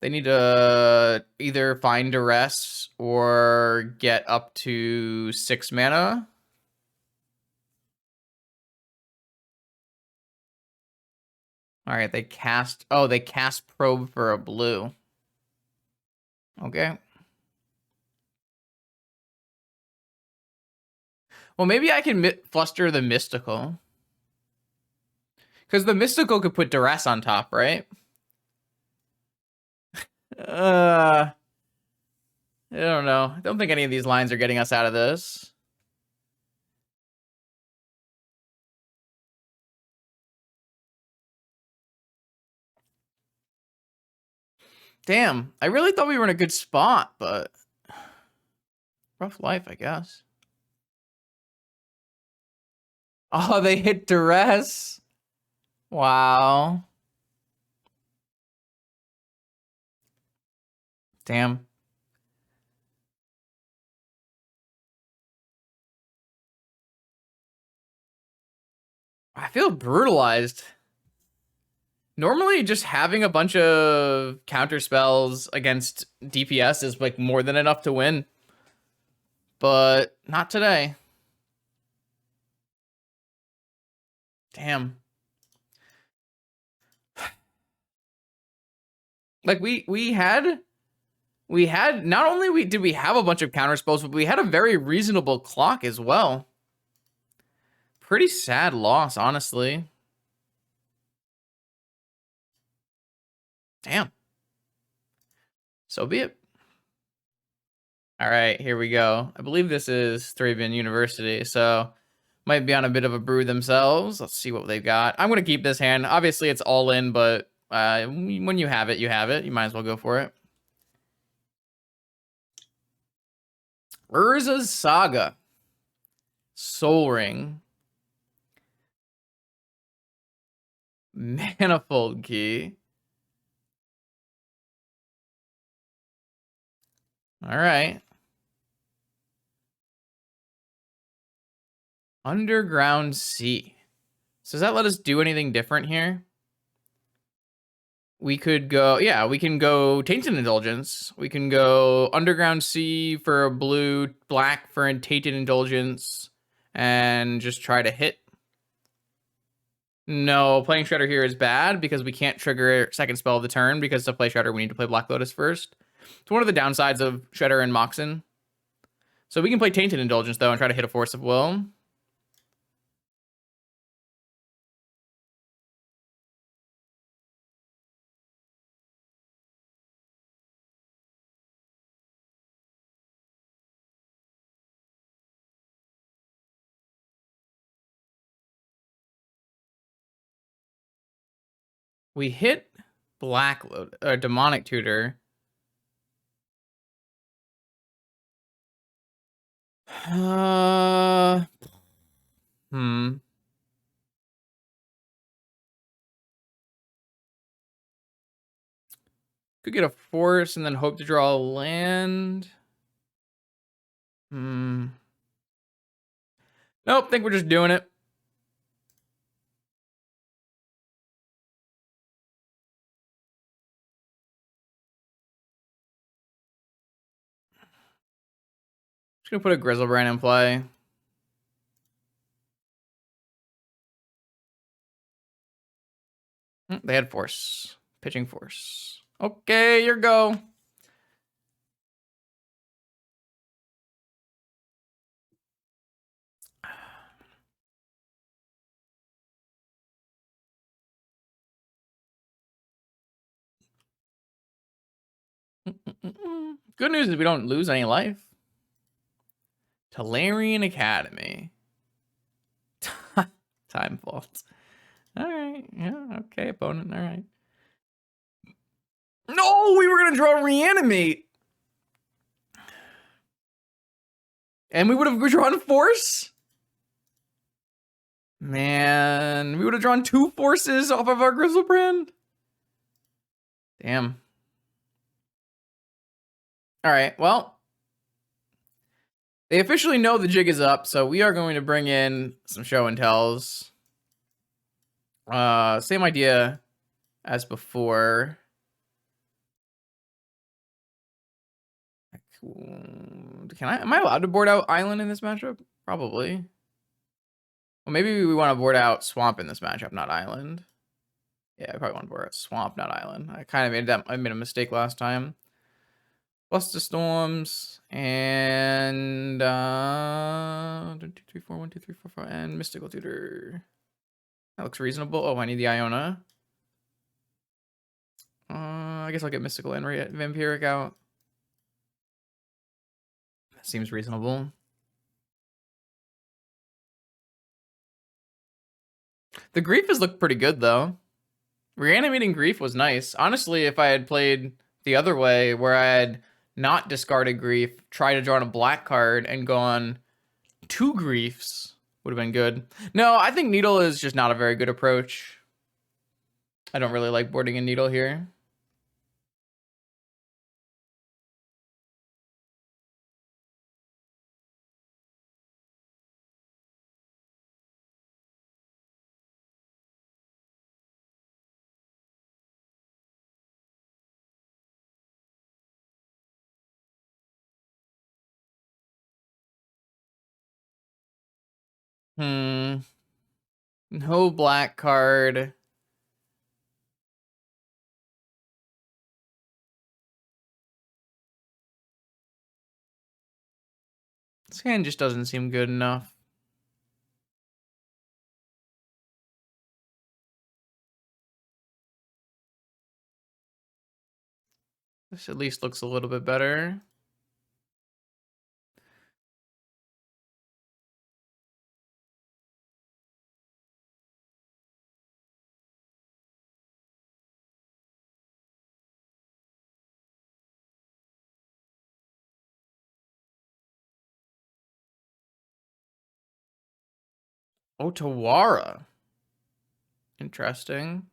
They need to either find Duress or get up to 6 mana. All right, they cast... Oh, they cast Probe for a blue. Okay. Well, maybe I can Fluster the Mystical. Because the Mystical could put Duress on top, right? I don't know. I don't think any of these lines are getting us out of this. Damn, I really thought we were in a good spot, but rough life, I guess. Oh, they hit duress. Wow. Damn. I feel brutalized. Normally, just having a bunch of counter spells against DPS is like more than enough to win. But not today. Damn. Like we had not only did we have a bunch of counter spells, but we had a very reasonable clock as well. Pretty sad loss, honestly. Damn. So be it. All right, here we go. I believe this is Thraben University, so might be on a bit of a brew themselves. Let's see what they've got. I'm going to keep this hand. Obviously, it's all in, but when you have it, you have it. You might as well go for it. Urza's Saga. Soul Ring. Manifold Key. All right. Underground Sea. So does that let us do anything different here? We could go, yeah, we can go Tainted Indulgence. We can go Underground Sea for a blue, black for a Tainted Indulgence, and just try to hit. No, playing Shredder here is bad because we can't trigger second spell of the turn because to play Shredder, we need to play Black Lotus first. It's one of the downsides of Shredder and Moxen. So we can play Tainted Indulgence, though, and try to hit a Force of Will. We hit Black Lotus, or Demonic Tutor. Hmm. Could get a force and then hope to draw a land. Hmm. Nope, think we're just doing it. Just gonna put a Grizzlebrand in play. They had force. Pitching force. Okay, your go. Good news is we don't lose any life. Talarian Academy. Time Vault. All right. Yeah, okay, opponent. All right. No, we were going to draw Reanimate. And we would have drawn Force? Man, we would have drawn 2 forces off of our Grizzlebrand. Damn. All right, well. They officially know the jig is up, so we are going to bring in some show and tells. Same idea as before. Am I allowed to board out Island in this matchup? Probably. Well, maybe we want to board out Swamp in this matchup, not Island. Yeah, I probably want to board out Swamp, not Island. I kind of made a mistake last time. Buster Storms and 1, 2, 3, 4, 1, 2, 3, 4, 5, and Mystical Tutor. That looks reasonable. Oh, I need the Iona. I guess I'll get Mystical and Vampiric out. That seems reasonable. The Grief has looked pretty good, though. Reanimating Grief was nice. Honestly, if I had played the other way where I had not discarded grief, tried to draw a black card and gone 2 griefs would have been good. No, I think Needle is just not a very good approach. I don't really like boarding a Needle here. No black card. This hand just doesn't seem good enough. This at least looks a little bit better. Otawara. Interesting.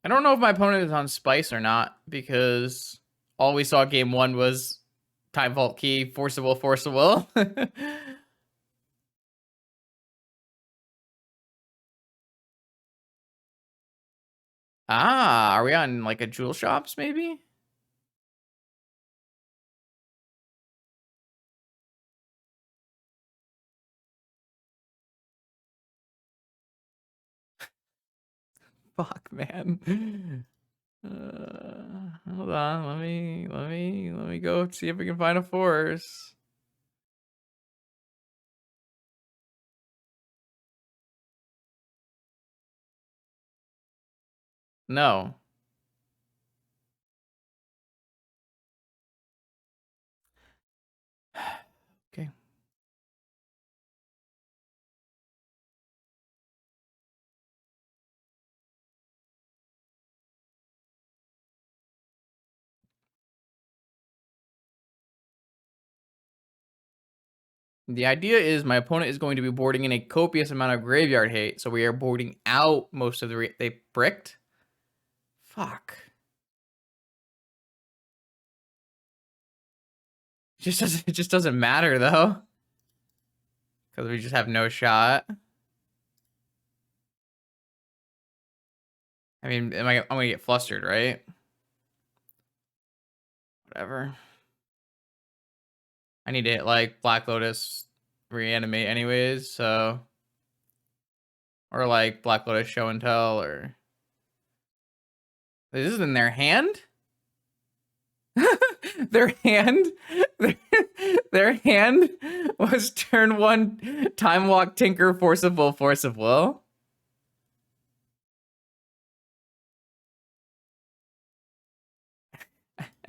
I don't know if my opponent is on Spice or not, because all we saw game 1 was Time Vault Key, Force of Will, Force of Will. Ah, are we on like a jewel shops maybe? Fuck, man. Hold on, let me go see if we can find a force. No. Okay. The idea is my opponent is going to be boarding in a copious amount of graveyard hate, so we are boarding out most of the they bricked. Fuck. It just doesn't matter though, because we just have no shot. I mean, I'm gonna get flustered, right? Whatever. I need to hit like Black Lotus reanimate anyways, so, or like Black Lotus show and tell, or this is in their hand. their hand, their hand was turn 1 Time Walk Tinker Force of Will, Force of Will.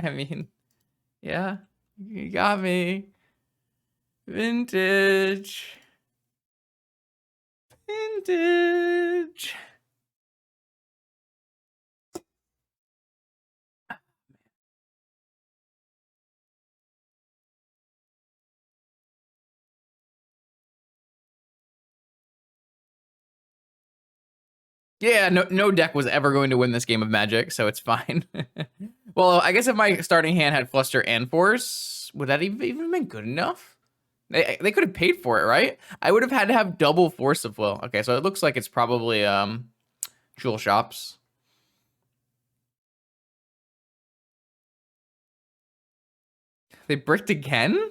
I mean, yeah, you got me. Vintage. Vintage. Yeah, no deck was ever going to win this game of Magic, so it's fine. Well, I guess if my starting hand had Fluster and Force, would that even been good enough? They could have paid for it, right? I would have had to have double Force of Will. Okay, so it looks like it's probably Jewel Shops. They bricked again?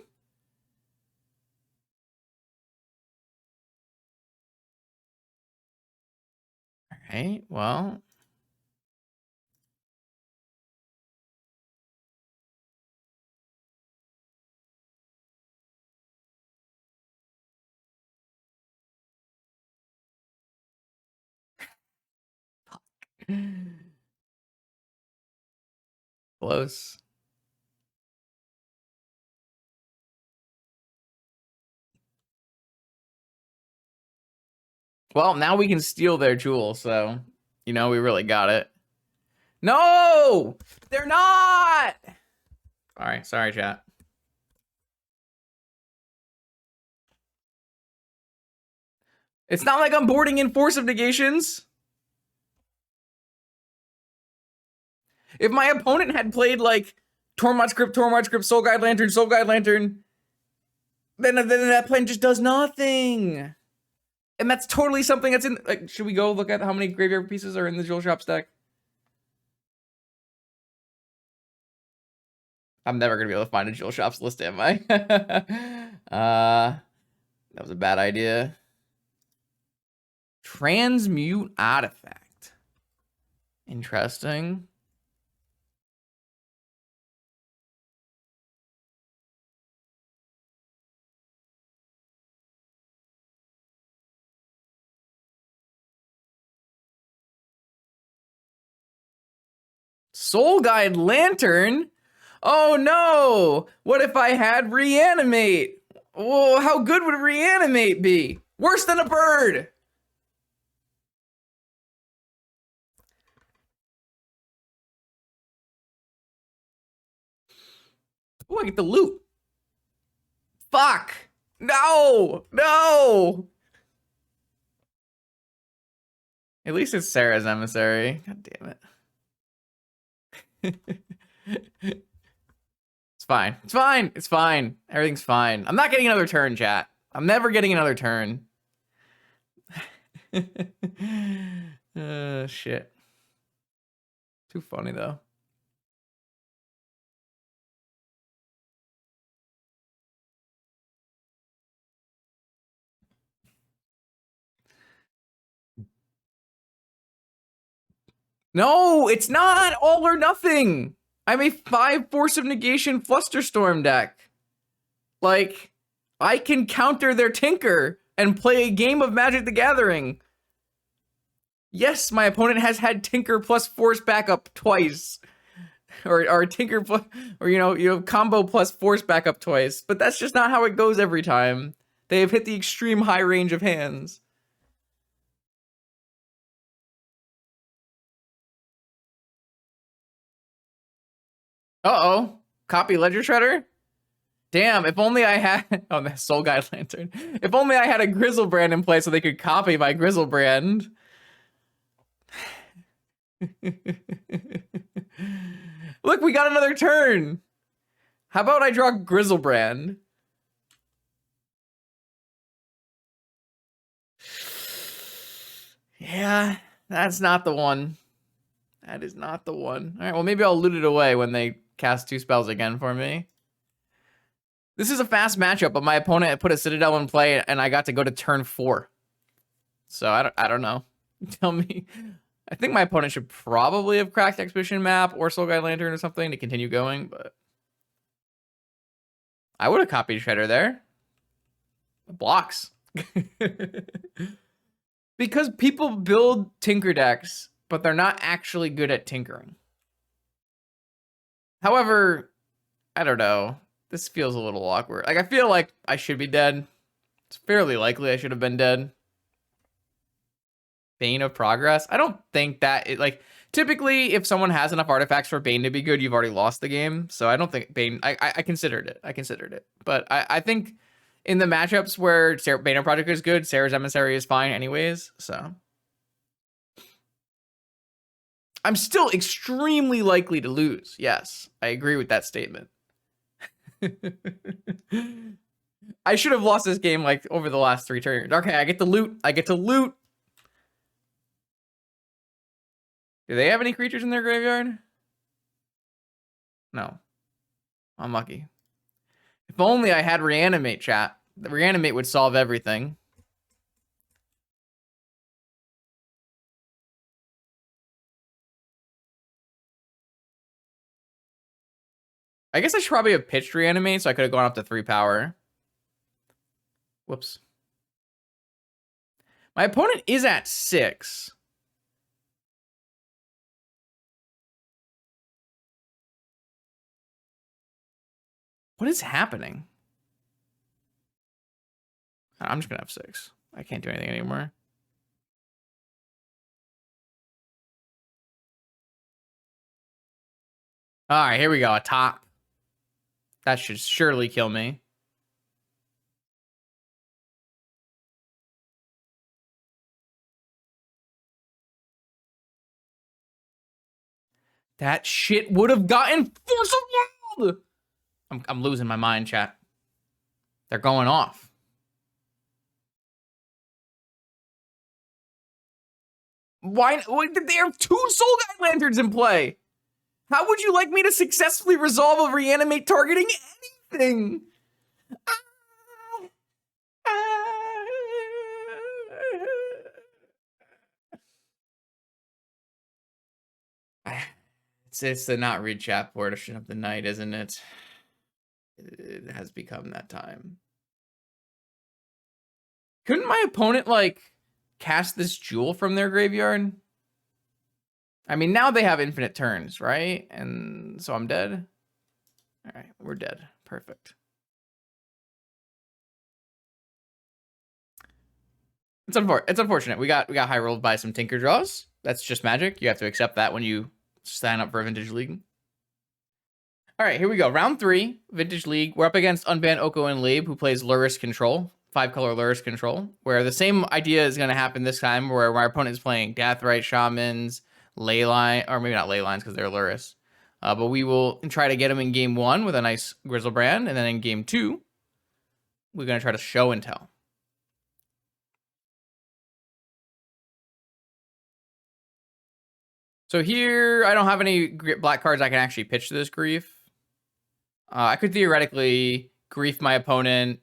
All right, well. Close. Well, now we can steal their jewel, so, you know, we really got it. No! They're not! Sorry, chat. It's not like I'm boarding in Force of Negations. If my opponent had played like Tormod Script, Soul Guide Lantern, then that plan just does nothing. And that's totally something that's in, like, should we go look at how many graveyard pieces are in the Jewel Shops deck? I'm never gonna be able to find a Jewel Shops list, am I? That was a bad idea. Transmute Artifact. Interesting. Soul Guide Lantern? Oh no! What if I had Reanimate? Oh, how good would Reanimate be? Worse than a bird! Oh, I get the loot. Fuck! No! No! At least it's Sarah's emissary. God damn it. It's fine. It's fine. It's fine. Everything's fine. I'm not getting another turn, chat. I'm never getting another turn. Shit. Too funny, though. No, it's not all or nothing. I'm a 5 Force of Negation Flusterstorm deck. Like, I can counter their Tinker and play a game of Magic the Gathering. Yes, my opponent has had Tinker plus Force backup twice. Or Tinker plus, or you know, combo plus Force backup twice. But that's just not how it goes every time. They have hit the extreme high range of hands. Uh-oh. Copy Ledger Shredder? Damn, if only I had... Oh, the Soul Guide Lantern. If only I had a Grizzlebrand in place so they could copy my Grizzlebrand. Look, we got another turn. How about I draw Grizzlebrand? Yeah, that's not the one. That is not the one. All right, well, maybe I'll loot it away when they cast 2 spells again for me. This is a fast matchup, but my opponent put a Citadel in play, and I got to go to turn 4. So I don't know. Tell me. I think my opponent should probably have cracked Expedition Map or Soul Guide Lantern or something to continue going, but I would have copied Shredder there. Blocks. Because people build Tinker decks, but they're not actually good at tinkering. However, I don't know. This feels a little awkward. Like, I feel like I should be dead. It's fairly likely I should have been dead. Bane of Progress? I don't think that... typically, if someone has enough artifacts for Bane to be good, you've already lost the game. So I don't think Bane... I considered it. I considered it. But I think in the matchups where Bane of Project is good, Sarah's Emissary is fine anyways. So... I'm still extremely likely to lose. Yes, I agree with that statement. I should have lost this game like over the last 3 turns. Okay, I get to loot. I get to loot. Do they have any creatures in their graveyard? No. Unlucky. If only I had Reanimate, chat. The Reanimate would solve everything. I guess I should probably have pitched Reanimate so I could have gone up to 3 power. Whoops. My opponent is at 6. What is happening? I'm just gonna have 6. I can't do anything anymore. All right, here we go. A top. That should surely kill me. That shit would have gotten Force of World. I'm losing my mind, chat. They're going off. Why? They have 2 Soul Guide Lanterns in play. How would you like me to successfully resolve a reanimate targeting anything? It's the not read chat portion of the night, isn't it? It has become that time. Couldn't my opponent, like, cast this jewel from their graveyard? I mean, now they have infinite turns, right? And so I'm dead. All right, we're dead. Perfect. It's unfortunate. We got high rolled by some Tinker draws. That's just Magic. You have to accept that when you sign up for a Vintage League. All right, here we go. Round 3, Vintage League. We're up against Unbanned Oko and Labe, who plays Lurrus Control, 5-color Lurrus Control, where the same idea is going to happen this time, where my opponent is playing Deathrite Shamans, Leyline, or maybe not Leylines because they're Lurrus. But we will try to get them in game 1 with a nice Grizzlebrand, and then in game 2, we're going to try to show and tell. So here, I don't have any black cards I can actually pitch to this Grief. I could theoretically Grief my opponent.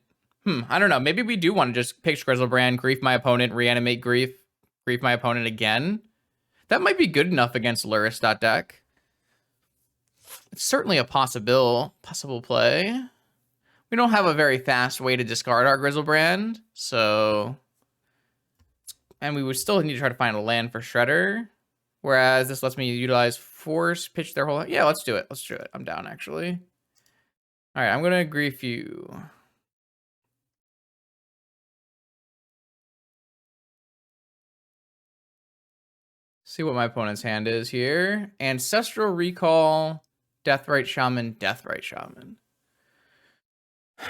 I don't know. Maybe we do want to just pitch Grizzlebrand, Grief my opponent, reanimate Grief, Grief my opponent again. That might be good enough against Lurrus deck. It's certainly a possible play. We don't have a very fast way to discard our Grizzlebrand, so... And we would still need to try to find a land for Shredder. Whereas this lets me utilize Force, pitch their whole... Yeah, let's do it. Let's do it. I'm down, actually. All right, I'm going to Grief you. See what my opponent's hand is here. Ancestral Recall, Deathrite Shaman, Deathrite Shaman. All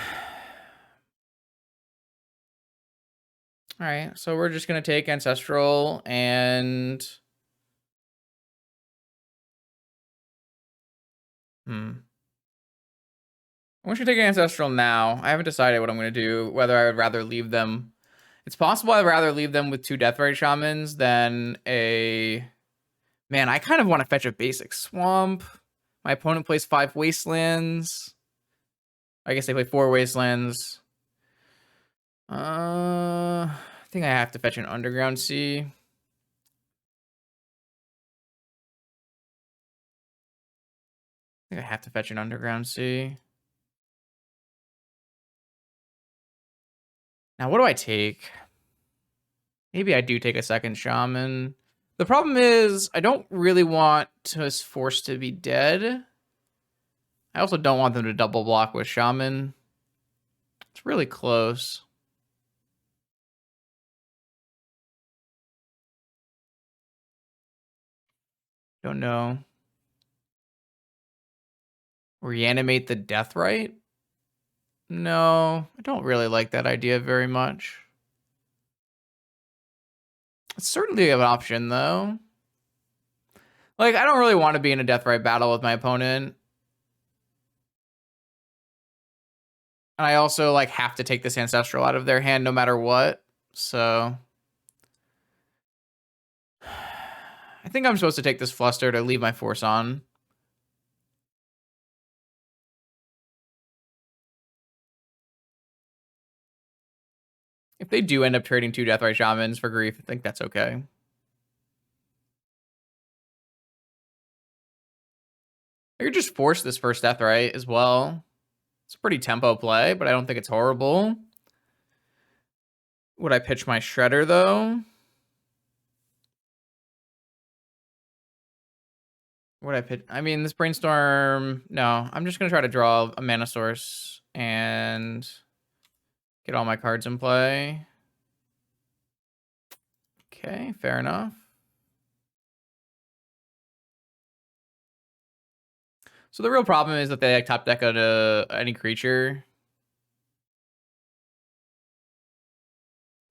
right, so we're just going to take Ancestral and... I'm going to take Ancestral now. I haven't decided what I'm going to do, whether I would rather leave them. It's possible I'd rather leave them with 2 Deathrite Shamans than a... Man, I kind of want to fetch a basic Swamp. My opponent plays 5 Wastelands. I guess they play 4 Wastelands. I think I have to fetch an Underground Sea. I think I have to fetch an Underground Sea. Now, what do I take? Maybe I do take a second Shaman. The problem is, I don't really want his Force to be dead. I also don't want them to double block with Shaman. It's really close. Don't know. Reanimate the Deathrite? No, I don't really like that idea very much. It's certainly an option, though. Like, I don't really want to be in a Deathrite battle with my opponent. And I also, like, have to take this Ancestral out of their hand no matter what. So... I think I'm supposed to take this Fluster to leave my Force on. If they do end up trading 2 Deathrite Shamans for Grief, I think that's okay. I could just force this first Deathrite as well. It's a pretty tempo play, but I don't think it's horrible. Would I pitch my Shredder, though? Would I pitch? I mean, this Brainstorm... No, I'm just going to try to draw a mana source and get all my cards in play. Okay, fair enough. So the real problem is that they like top deck any creature.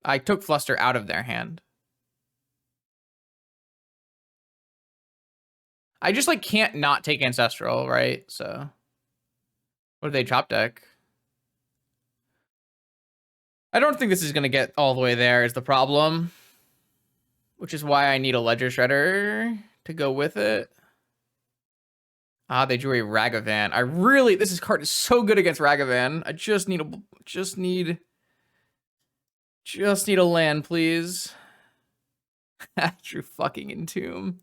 I took Fluster out of their hand. I just like can't not take Ancestral, right? So what do they top deck? I don't think this is gonna get all the way there is the problem. Which is why I need a Ledger Shredder to go with it. Ah, they drew a Ragavan. This card is so good against Ragavan. I just need a land, please. I drew fucking Entomb.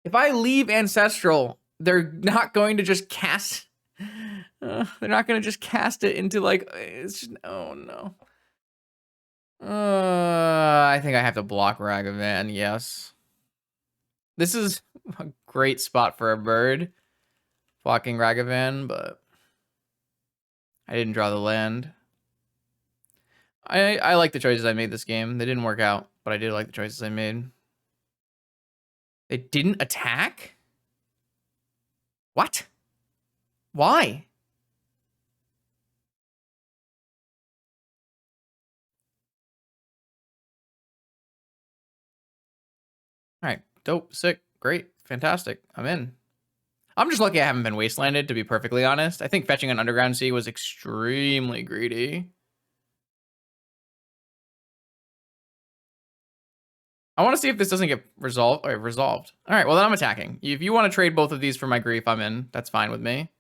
If I leave Ancestral, they're not going to just cast. They're not going to just cast it into like. It's just, oh no. I think I have to block Ragavan. Yes. This is a great spot for a bird, blocking Ragavan, but I didn't draw the land. I like the choices I made this game. They didn't work out, but I did like the choices I made. They didn't attack? What? Why? All right, dope, sick, great, fantastic. I'm in. I'm just lucky I haven't been wastelanded, to be perfectly honest. I think fetching an Underground Sea was extremely greedy. I want to see if this doesn't get resolved. All right, well, then I'm attacking. If you want to trade both of these for my grief, I'm in. That's fine with me.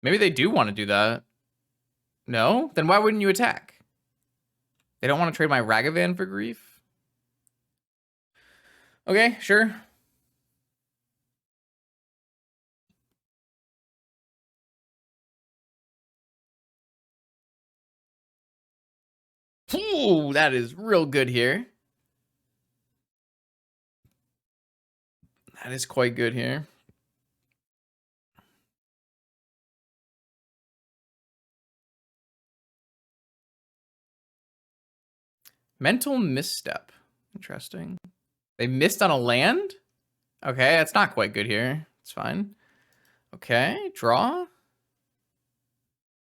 Maybe they do want to do that. No? Then why wouldn't you attack? They don't want to trade my Ragavan for grief? Okay, sure. Ooh, that is real good here. That is quite good here. Mental misstep. Interesting. They missed on a land? Okay, that's not quite good here. It's fine. Okay, draw.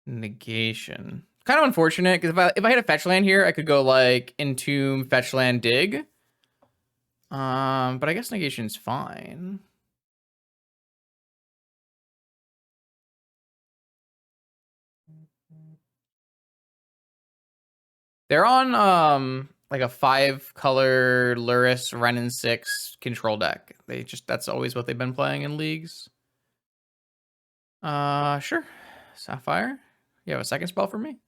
Negation. Kind of unfortunate, because if I had a fetch land here, I could go like Entomb, fetch land, dig. But I guess negation's fine. They're on like a 5-color Lurrus Renin 6 control deck. That's always what they've been playing in leagues. Sure. Sapphire. You have a second spell for me?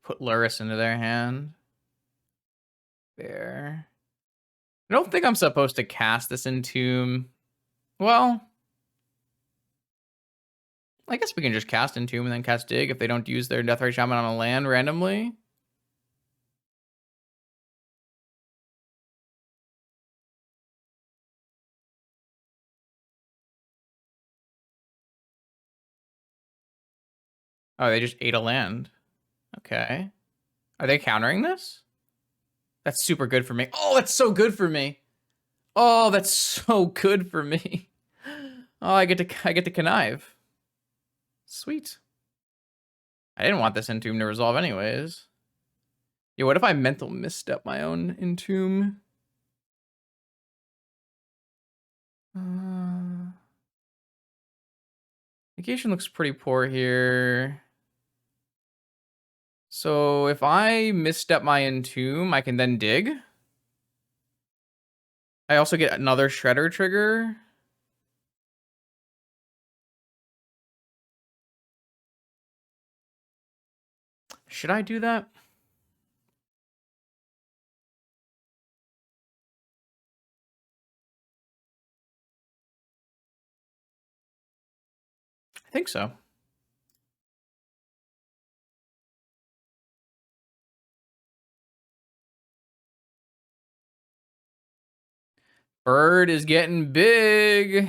Put Lurrus into their hand. There. I don't think I'm supposed to cast this Entomb. Well, I guess we can just cast Entomb and then cast Dig if they don't use their Deathray Shaman on a land randomly. Oh, they just ate a land. Okay. Are they countering this? That's super good for me. Oh, that's so good for me. Oh, that's so good for me. Oh, I get to connive. Sweet. I didn't want this Entomb to resolve anyways. Yeah, what if I mental misstep my own Entomb? Negation looks pretty poor here. So if I misstep my Entomb, I can then dig. I also get another Shredder trigger. Should I do that? I think so. Bird is getting big.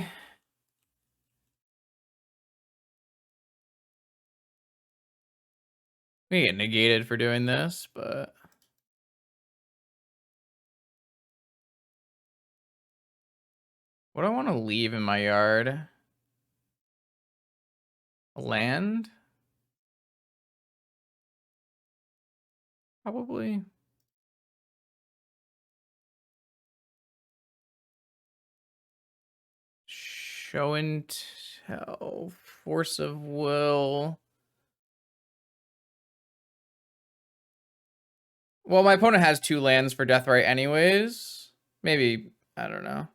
We get negated for doing this, but what do I want to leave in my yard? Land? Probably. Show and tell. Force of will. Well, my opponent has 2 lands for Deathrite anyways. Maybe, I don't know.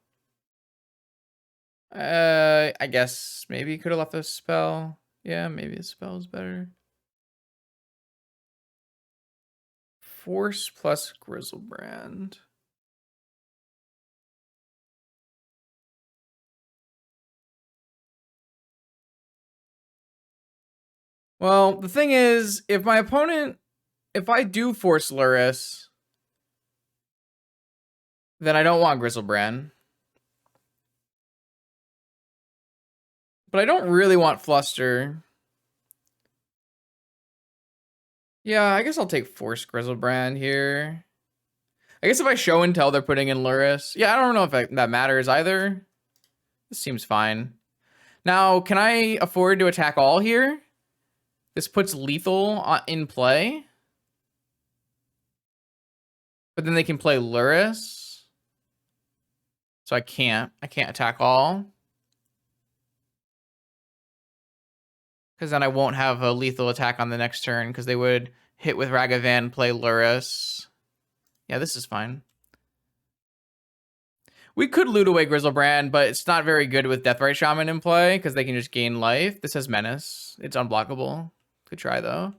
I guess maybe could have left a spell. Yeah, maybe a spell is better. Force plus Grizzlebrand. Well, the thing is, if I do force Lurrus, then I don't want Grizzlebrand. But I don't really want Fluster. Yeah, I guess I'll take Force Grizzlebrand here. I guess if I show and tell they're putting in Lurrus. Yeah, I don't know if that matters either. This seems fine. Now, can I afford to attack all here? This puts lethal in play. But then they can play Lurrus. So I can't attack all. Because then I won't have a lethal attack on the next turn, because they would hit with Ragavan, play Lurrus. Yeah, this is fine. We could loot away Grizzlebrand, but it's not very good with Deathrite Shaman in play, because they can just gain life. This has Menace. It's unblockable. Could try, though.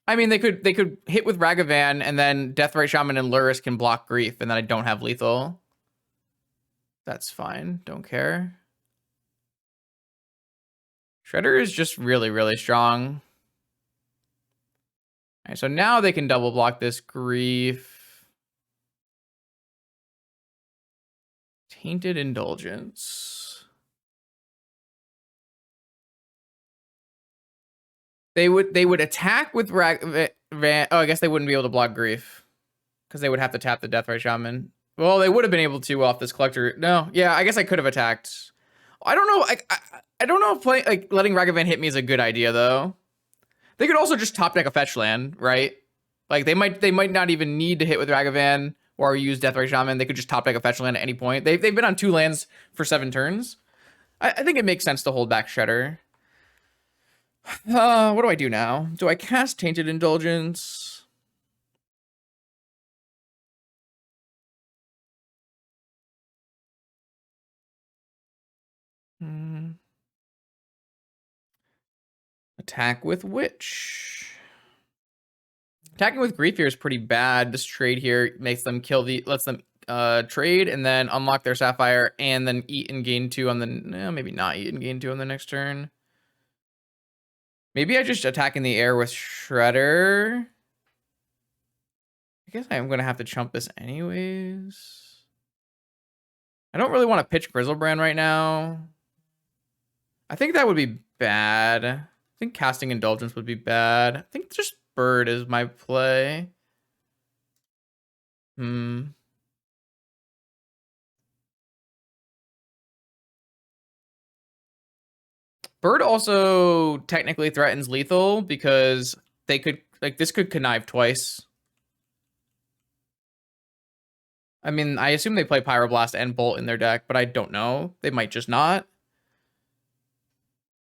I mean, they could hit with Ragavan, and then Deathrite Shaman and Lurrus can block Grief, and then I don't have lethal. That's fine. Don't care. Shredder is just really, really strong. All right, so now they can double block this Grief. Tainted Indulgence. They would attack with Ragavan. Oh, I guess they wouldn't be able to block Grief, because they would have to tap the Deathrite Shaman. Well, they would have been able to off this Collector. No, yeah, I guess I could have attacked. I don't know. I don't know if letting Ragavan hit me is a good idea, though. They could also just top deck a fetch land, right? Like they might not even need to hit with Ragavan or use Deathrite Shaman. They could just top deck a fetch land at any point. They've been on 2 lands for 7 turns. I think it makes sense to hold back Shredder. What do I do now? Do I cast Tainted Indulgence? Attack with Witch. Attacking with Grief here is pretty bad. This trade here makes them lets them trade and then unlock their Sapphire and then eat and gain 2 on the, maybe not eat and gain 2 on the next turn. Maybe I just attack in the air with Shredder. I guess I'm going to have to chump this anyways. I don't really want to pitch Grizzlebrand right now. I think that would be bad. I think casting Indulgence would be bad. I think just Bird is my play. Bird also technically threatens lethal because they could, this could connive twice. I mean, I assume they play Pyroblast and Bolt in their deck, but I don't know. They might just not.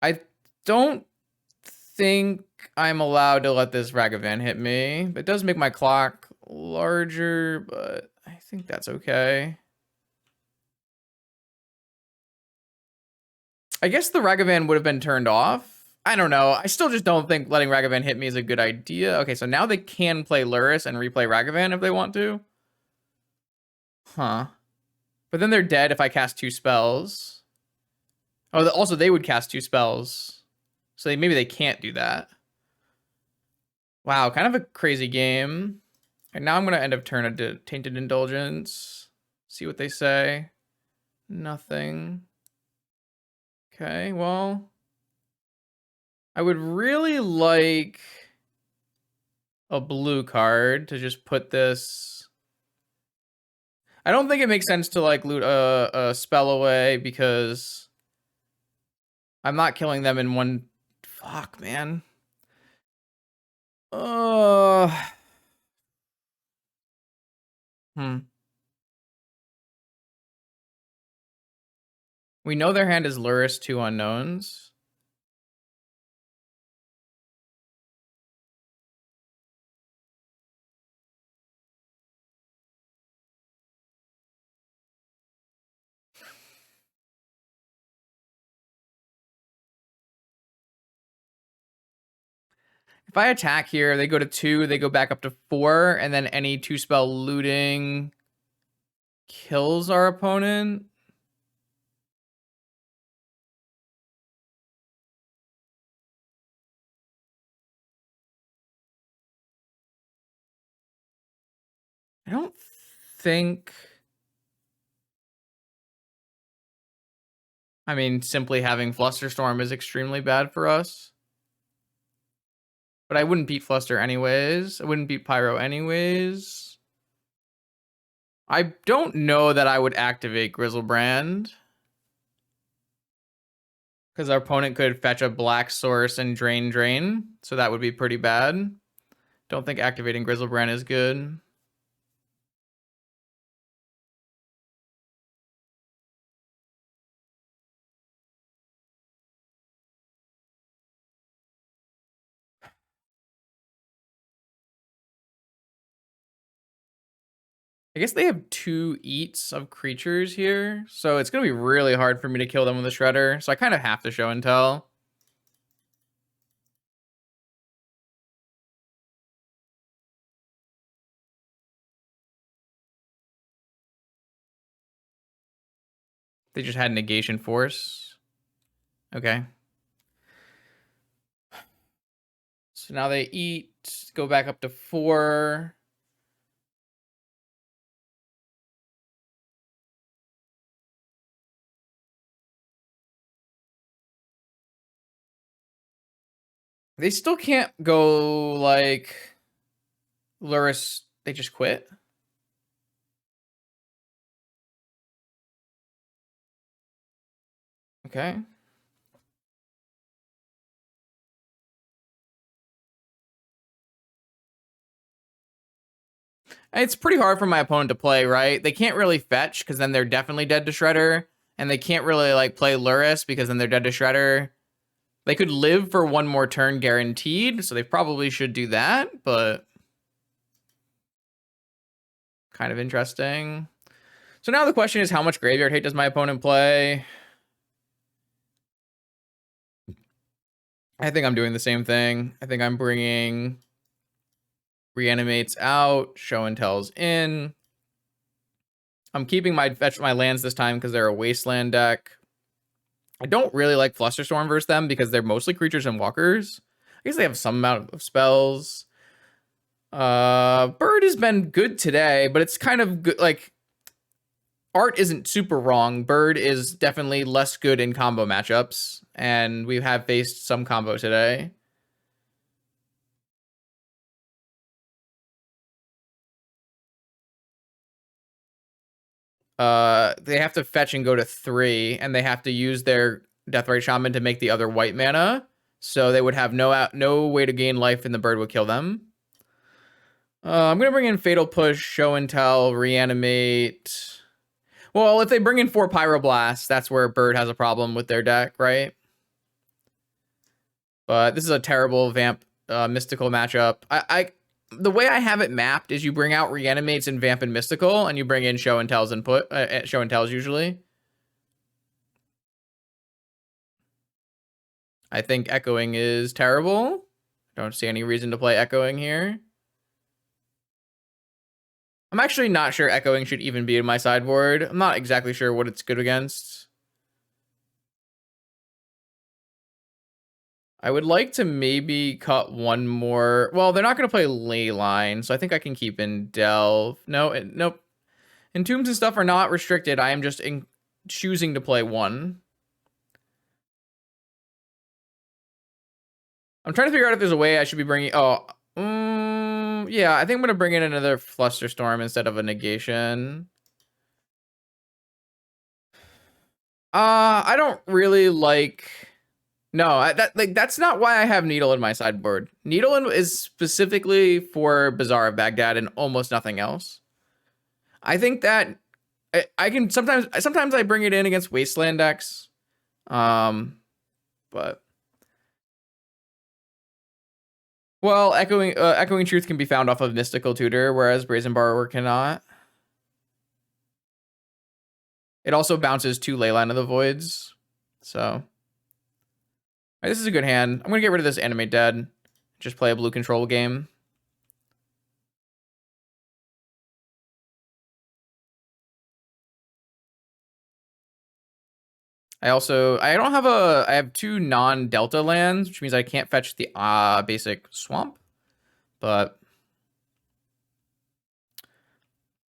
I don't think I'm allowed to let this Ragavan hit me. It does make my clock larger, but I think that's okay. I guess the Ragavan would have been turned off. I don't know. I still just don't think letting Ragavan hit me is a good idea. Okay, so now they can play Lurrus and replay Ragavan if they want to. Huh. But then they're dead if I cast 2 spells. Oh, also they would cast 2 spells. So maybe they can't do that. Wow, kind of a crazy game. And now I'm going to end up turn to Tainted Indulgence. See what they say. Nothing. Okay, well, I would really like a blue card to just put this. I don't think it makes sense to like loot a spell away because I'm not killing them in one. Fuck, man. Hmm. We know their hand is Lurrus, 2 unknowns. If I attack here, they go to 2, they go back up to 4, and then any 2-spell looting kills our opponent. I don't think... I mean, simply having Flusterstorm is extremely bad for us. But I wouldn't beat Fluster anyways. I wouldn't beat Pyro anyways. I don't know that I would activate Grizzlebrand. Because our opponent could fetch a black source and drain. So that would be pretty bad. Don't think activating Grizzlebrand is good. I guess they have 2 eats of creatures here. So it's going to be really hard for me to kill them with a Shredder. So I kind of have to show and tell. They just had negation force. Okay. So now they eat, go back up to 4. They still can't go like Lurrus. They just quit. Okay. It's pretty hard for my opponent to play, right? They can't really fetch because then they're definitely dead to Shredder. And they can't really like play Lurrus because then they're dead to Shredder. They could live for 1 more turn guaranteed, so they probably should do that, but kind of interesting. So now the question is, how much Graveyard Hate does my opponent play? I think I'm doing the same thing. I think I'm bringing Reanimates out, Show and Tells in. I'm keeping my lands this time because they're a Wasteland deck. I don't really like Flusterstorm versus them because they're mostly creatures and walkers. I guess they have some amount of spells. Bird has been good today, but it's kind of good. Like, Art isn't super wrong. Bird is definitely less good in combo matchups, and we have faced some combo today. They have to fetch and go to 3, and they have to use their Deathrite Shaman to make the other white mana. So they would have no way to gain life, and the bird would kill them. I'm gonna bring in Fatal Push, Show and Tell, Reanimate. Well, if they bring in 4 Pyroblasts, that's where Bird has a problem with their deck, right? But this is a terrible Vamp Mystical matchup. The way I have it mapped is you bring out Reanimates and Vamp and Mystical, and you bring in Show and Tells Show and Tells usually. I think Echoing is terrible. Don't see any reason to play Echoing here. I'm actually not sure Echoing should even be in my sideboard. I'm not exactly sure what it's good against. I would like to maybe cut one more. Well, they're not going to play Leyline, so I think I can keep in Delve. No, nope. Entombs and stuff are not restricted. I am just choosing to play one. I'm trying to figure out if there's a way I should be bringing... Oh, yeah, I think I'm going to bring in another Flusterstorm instead of a negation. I don't really like... No, that's not why I have Needle in my sideboard. Needle is specifically for Bazaar of Baghdad and almost nothing else. I think that I can sometimes I bring it in against Wasteland decks. But well, Echoing Truth can be found off of Mystical Tutor, whereas Brazen Borrower cannot. It also bounces 2 Leyline of the Voids. So right, this is a good hand. I'm gonna get rid of this Animate Dead. Just play a blue control game. I have 2 non-Delta lands, which means I can't fetch the basic swamp. But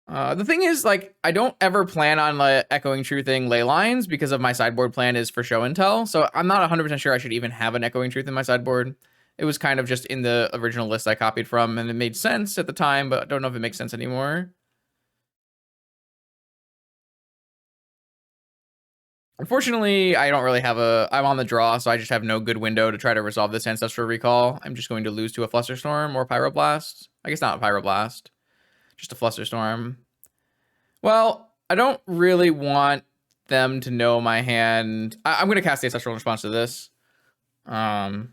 the thing is, like, I don't ever plan on Echoing Truthing ley lines because of my sideboard plan is for show and tell. So I'm not 100% sure I should even have an Echoing Truth in my sideboard. It was kind of just in the original list I copied from, and it made sense at the time, but I don't know if it makes sense anymore. Unfortunately, I don't really have I'm on the draw, so I just have no good window to try to resolve this Ancestral Recall. I'm just going to lose to a Flusterstorm or Pyroblast. I guess not a Pyroblast, just a Flusterstorm. Well, I don't really want them to know my hand. I'm going to cast the Ancestral in response to this. Didn't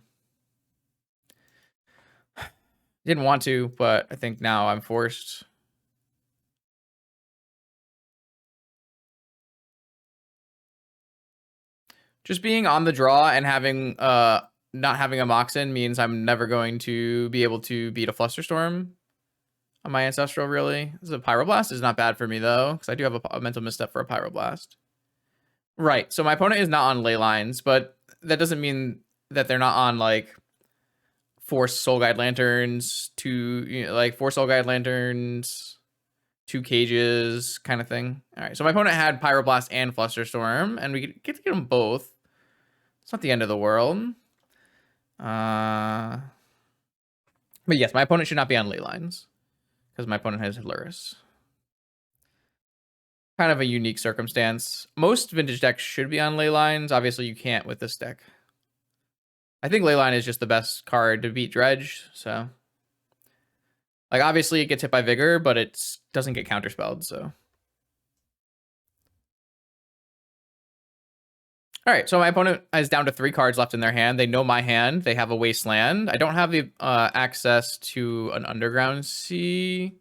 want to, but I think now I'm forced. Just being on the draw and having not having a Moxen means I'm never going to be able to beat a Flusterstorm on my Ancestral, really. This is a Pyroblast is not bad for me, though, because I do have a mental misstep for a Pyroblast. Right, so my opponent is not on ley lines, but that doesn't mean that they're not on, like, 4 Soul Guide Lanterns, 4 Soul Guide Lanterns, 2 cages, kind of thing. All right, so my opponent had Pyroblast and Flusterstorm, and we get to get them both. It's not the end of the world. But yes, my opponent should not be on ley lines because my opponent has Lurrus. Kind of a unique circumstance. Most vintage decks should be on ley lines. Obviously, you can't with this deck. I think Leyline is just the best card to beat Dredge, so... Like, obviously, it gets hit by Vigor, but it doesn't get counterspelled, so... Alright, so my opponent is down to 3 cards left in their hand. They know my hand. They have a Wasteland. I don't have the access to an Underground Sea.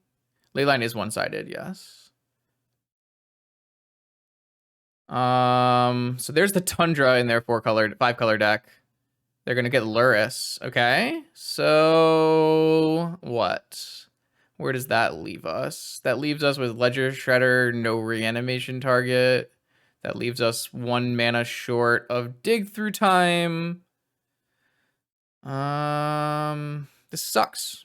Leyline is one-sided, yes. So there's the Tundra in their 5-color deck. They're going to get Lurrus. Okay. So what? Where does that leave us? That leaves us with Ledger Shredder, no reanimation target. That leaves us 1 mana short of Dig Through Time. This sucks.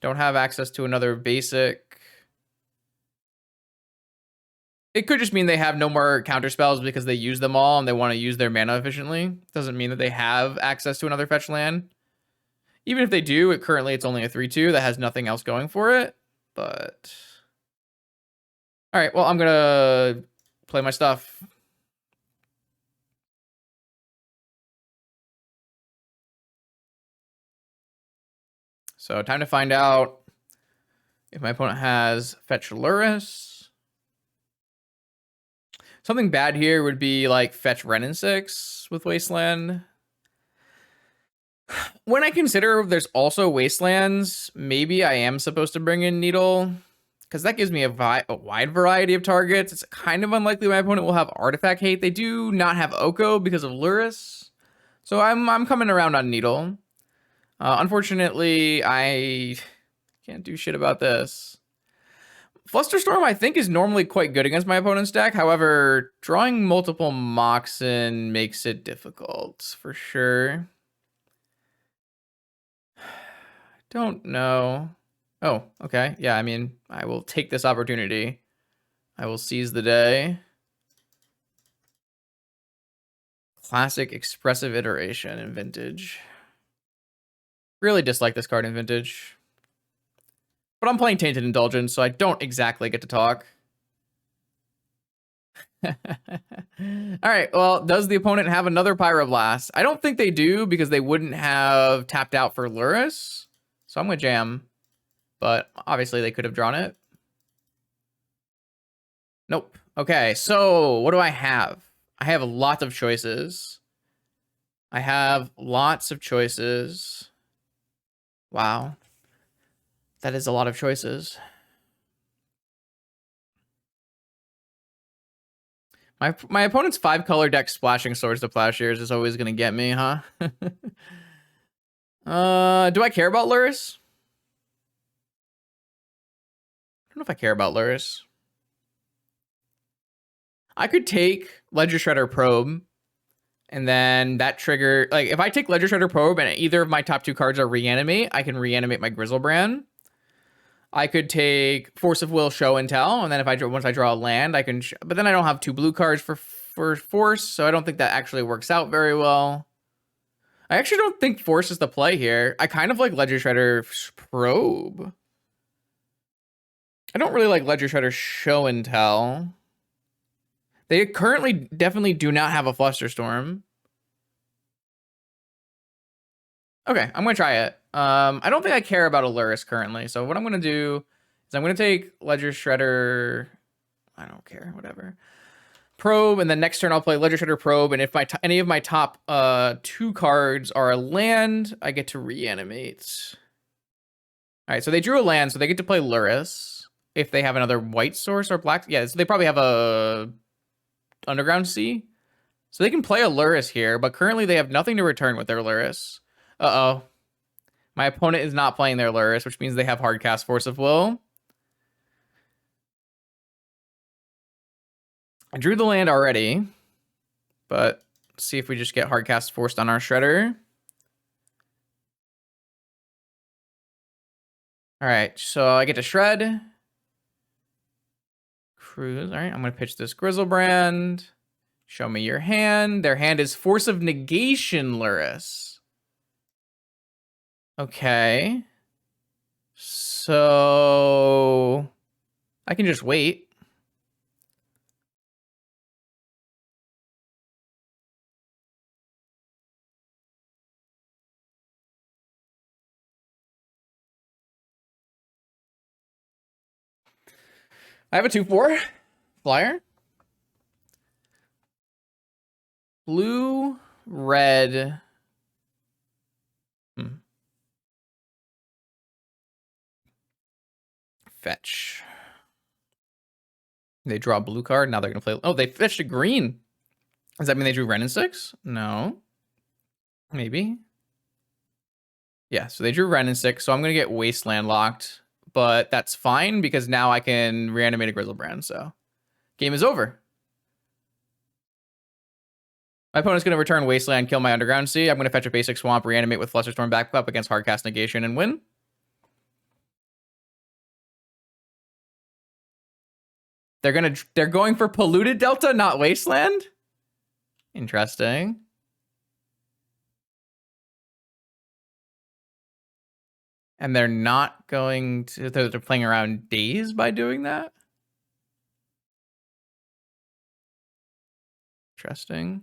Don't have access to another basic. It could just mean they have no more counter spells because they use them all and they want to use their mana efficiently. Doesn't mean that they have access to another fetch land. Even if they do, currently it's only a 3/2 that has nothing else going for it. But all right, well, I'm gonna play my stuff. So time to find out if my opponent has fetch Lurrus. Something bad here would be like fetch Renin 6 with Wasteland. When I consider there's also Wastelands, maybe I am supposed to bring in Needle, because that gives me a wide variety of targets. It's kind of unlikely my opponent will have Artifact Hate. They do not have Oko because of Lurrus. So I'm coming around on Needle. Unfortunately, I can't do shit about this. Flusterstorm, I think, is normally quite good against my opponent's deck. However, drawing multiple Moxen makes it difficult, for sure. Don't know. Oh, okay. Yeah, I mean, I will take this opportunity. I will seize the day. Classic expressive iteration in Vintage. Really dislike this card in Vintage. But I'm playing Tainted Indulgence, so I don't exactly get to talk. All right, well, does the opponent have another Pyroblast? I don't think they do because they wouldn't have tapped out for Lurrus. So I'm going to jam. But obviously they could have drawn it. Nope. Okay, so what do I have? I have lots of choices. I have lots of choices. Wow. That is a lot of choices. My opponent's 5-color deck Splashing Swords to Plowshares is always going to get me, huh? Do I care about Lurrus? I don't know if I care about Lurrus. I could take Ledger Shredder Probe, and then that trigger... Like, if I take Ledger Shredder Probe and either of my top 2 cards are Reanimate, I can reanimate my Grizzlebrand. I could take Force of Will, Show and Tell, and then once I draw a land, I can... But then I don't have 2 blue cards for Force, so I don't think that actually works out very well. I actually don't think Force is the play here. I kind of like Ledger Shredder Probe. I don't really like Ledger Shredder Show and Tell. They currently definitely do not have a Flusterstorm. Okay, I'm going to try it. I don't think I care about a Lurrus currently, so what I'm going to do is I'm going to take Ledger Shredder... I don't care, whatever. Probe, and then next turn I'll play Ledger Shredder Probe, and if any of my top 2 cards are a land, I get to reanimate. Alright, so they drew a land, so they get to play Lurrus. If they have another white source or black... Yeah, so they probably have a Underground Sea. So they can play a Lurrus here, but currently they have nothing to return with their Lurrus. Uh-oh. My opponent is not playing their Lurrus, which means they have Hardcast Force of Will. I drew the land already, but let's see if we just get Hardcast Forced on our Shredder. All right, so I get to shred. Cruise. All right, I'm going to pitch this Grizzlebrand. Show me your hand. Their hand is Force of Negation Lurrus. Okay. So I can just wait. I have a 2/4 flyer. Blue, red. Fetch. They draw a blue card. Now they're going to play... Oh, they fetched a green. Does that mean they drew Wrenn and 6? No. Maybe. Yeah, so they drew Wrenn and 6, so I'm going to get Wasteland locked. But that's fine, because now I can reanimate a Grizzlebrand, so... Game is over. My opponent's going to return Wasteland, kill my Underground Sea. I'm going to fetch a basic Swamp, reanimate with Flusterstorm back up against Hardcast Negation, and win. They're going for Polluted Delta, not Wasteland? Interesting. And they're not going to... They're playing around Daze by doing that? Interesting.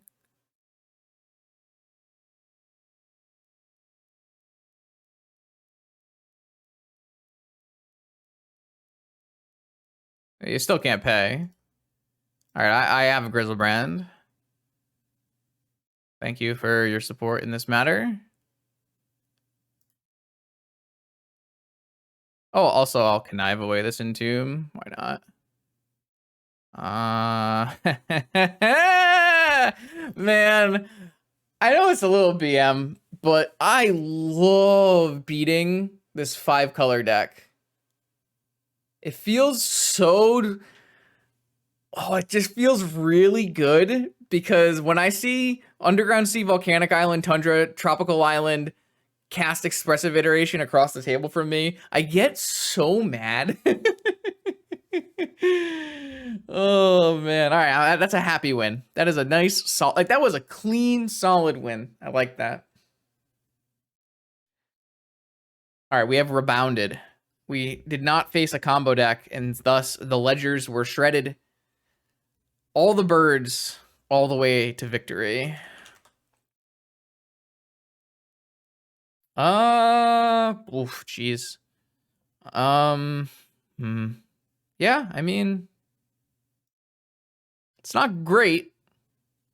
You still can't pay. All right, I have a Grizzlebrand. Thank you for your support in this matter. Oh, also, I'll connive away this Entomb. Why not? Man, I know it's a little BM, but I love beating this 5-color deck. It feels so... Oh, it just feels really good, because when I see Underground Sea, Volcanic Island, Tundra, Tropical Island, cast expressive iteration across the table from me, I get so mad. Oh man. All right, that's a happy win. That is a nice solid, like that was a clean solid win. I like that. All right, we have rebounded. We did not face a combo deck, and thus the ledgers were shredded. All the birds all the way to victory. Oof, jeez. Yeah, I mean, it's not great,